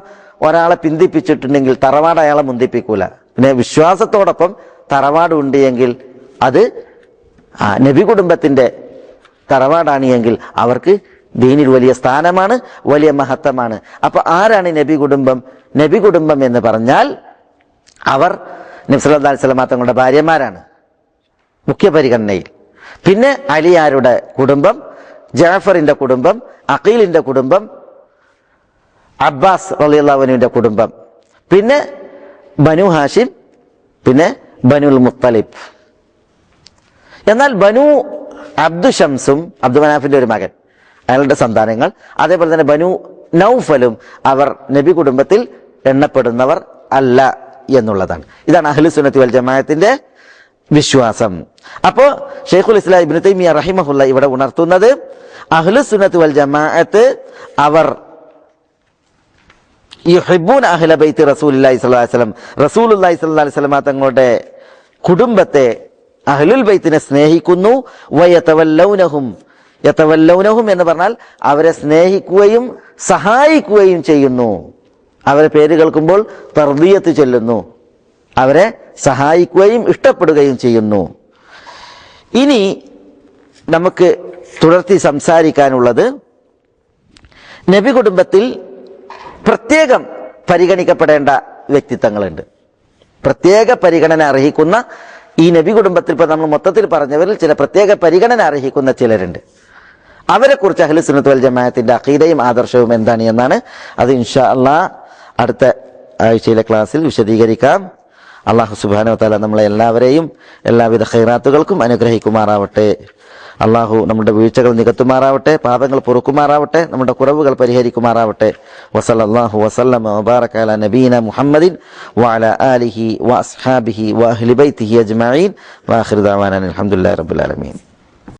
ഒരാളെ പിന്തിപ്പിച്ചിട്ടുണ്ടെങ്കിൽ തറവാട് അയാളെ മുന്തിപ്പിക്കൂല. പിന്നെ വിശ്വാസത്തോടൊപ്പം തറവാട് ഉണ്ട് എങ്കിൽ അത് നബി കുടുംബത്തിന്റെ തറവാടാണ് എങ്കിൽ അവർക്ക് ദീനിൽ വലിയ സ്ഥാനമാണ്, വലിയ മഹത്വമാണ്. അപ്പൊ ആരാണ് നബി കുടുംബം? നബി കുടുംബം എന്ന് പറഞ്ഞാൽ അവർ നബി സല്ലല്ലാഹു അലൈഹി വസല്ലം തങ്ങളുടെ ഭാര്യമാരാണ് മുഖ്യ പരിഗണനയിൽ. പിന്നെ അലിയാരുടെ കുടുംബം, ജഅഫറിന്റെ കുടുംബം, അഖീലിന്റെ കുടുംബം, അബ്ബാസ് റളിയല്ലാഹു അൻഹുവിന്റെ കുടുംബം, പിന്നെ ബനു ഹാഷിം, പിന്നെ ബനുൽ മുത്തലിബ്. എന്നാൽ ബനു അബ്ദു ഷംസും അബ്ദു മനാഫിന്റെ ഒരു മകൻ, അയാളുടെ സന്താനങ്ങൾ, അതേപോലെ തന്നെ ബനു നൗഫലും അവർ നബി കുടുംബത്തിൽ എണ്ണപ്പെടുന്നവർ അല്ല എന്നുള്ളതാണ്. ഇതാണ് അഹ്ലു സുന്നത്തി വൽ ജമാഅത്തിന്റെ വിശ്വാസം. അപ്പോ ശൈഖുൽ ഇസ്ലാം ഇബ്നു തൈമിയ്യ റഹിമഹുല്ലാ ഇവിടെ ഉണർത്തുന്നത് അഹ്ലു സുന്നത്തി വൽ ജമാഅത്ത് അവർ യുഹിബ്ബൂന അഹ്ല ബൈത്തി റസൂലുള്ളാഹി സ്വല്ലല്ലാഹു അലൈഹി വസല്ലം, റസൂലുള്ളാഹി സ്വല്ലല്ലാഹു അലൈഹി വസല്ലം തങ്ങളുടെ കുടുംബത്തെ അഹ്ലുൽ ബൈത്തിനെ സ്നേഹിക്കുന്നു. വയതവല്ലൗനഹും, യതവല്ലൗനഹും എന്ന് പറഞ്ഞാൽ അവരെ സ്നേഹിക്കുകയും സഹായിക്കുകയും ചെയ്യുന്നു. അവരെ പേര് കേൾക്കുമ്പോൾ തർദിയത്ത് ചൊല്ലുന്നു, അവരെ സഹായിക്കുകയും ഇഷ്ടപ്പെടുകയും ചെയ്യുന്നു. ഇനി നമുക്ക് തുടർത്തി സംസാരിക്കാനുള്ളത് നബി കുടുംബത്തിൽ പ്രത്യേകം പരിഗണിക്കപ്പെടേണ്ട വ്യക്തിത്വങ്ങളുണ്ട്. പ്രത്യേക പരിഗണന അർഹിക്കുന്ന ഈ നബി കുടുംബത്തിൽ ഇപ്പൊ നമ്മൾ മൊത്തത്തിൽ പറഞ്ഞവരിൽ ചില പ്രത്യേക പരിഗണന അർഹിക്കുന്ന ചിലരുണ്ട്. അവരെ കുറിച്ച് അഹ്ലു സുന്നത്ത് വൽ ജമാഅത്തിന്റെ അഖീദയും ആദർശവും എന്താണ് എന്നാണ്. അത് ഇൻഷാ അല്ലാഹ് അടുത്ത ആഴ്ചയിലെ ക്ലാസ്സിൽ വിശദീകരിക്കാം. അല്ലാഹു സുബ്ഹാനഹു വ തആല നമ്മളെ എല്ലാവരെയും എല്ലാവിധ ഖൈറാത്തുകൾക്കും അനുഗ്രഹിക്കുമാറാവട്ടെ. അള്ളാഹു നമ്മുടെ വീഴ്ചകൾ നികത്തുമാറാവട്ടെ, പാപങ്ങൾ പൊറുക്കുമാറാവട്ടെ, നമ്മുടെ കുറവുകൾ പരിഹരിക്കുമാറാവട്ടെ. വസല്ലല്ലാഹു വസല്ലമ വബാറക അലാ നബീന മുഹമ്മദിൻ വഅലാ ആലിഹി വഅസ്ഹാബിഹി വഅഹ്ലി ബൈത്തിഹി അജ്മഈൻ വആഖിറു ദഅവാനാ അൽഹംദുലില്ലാഹി റബ്ബിൽ ആലമീൻ.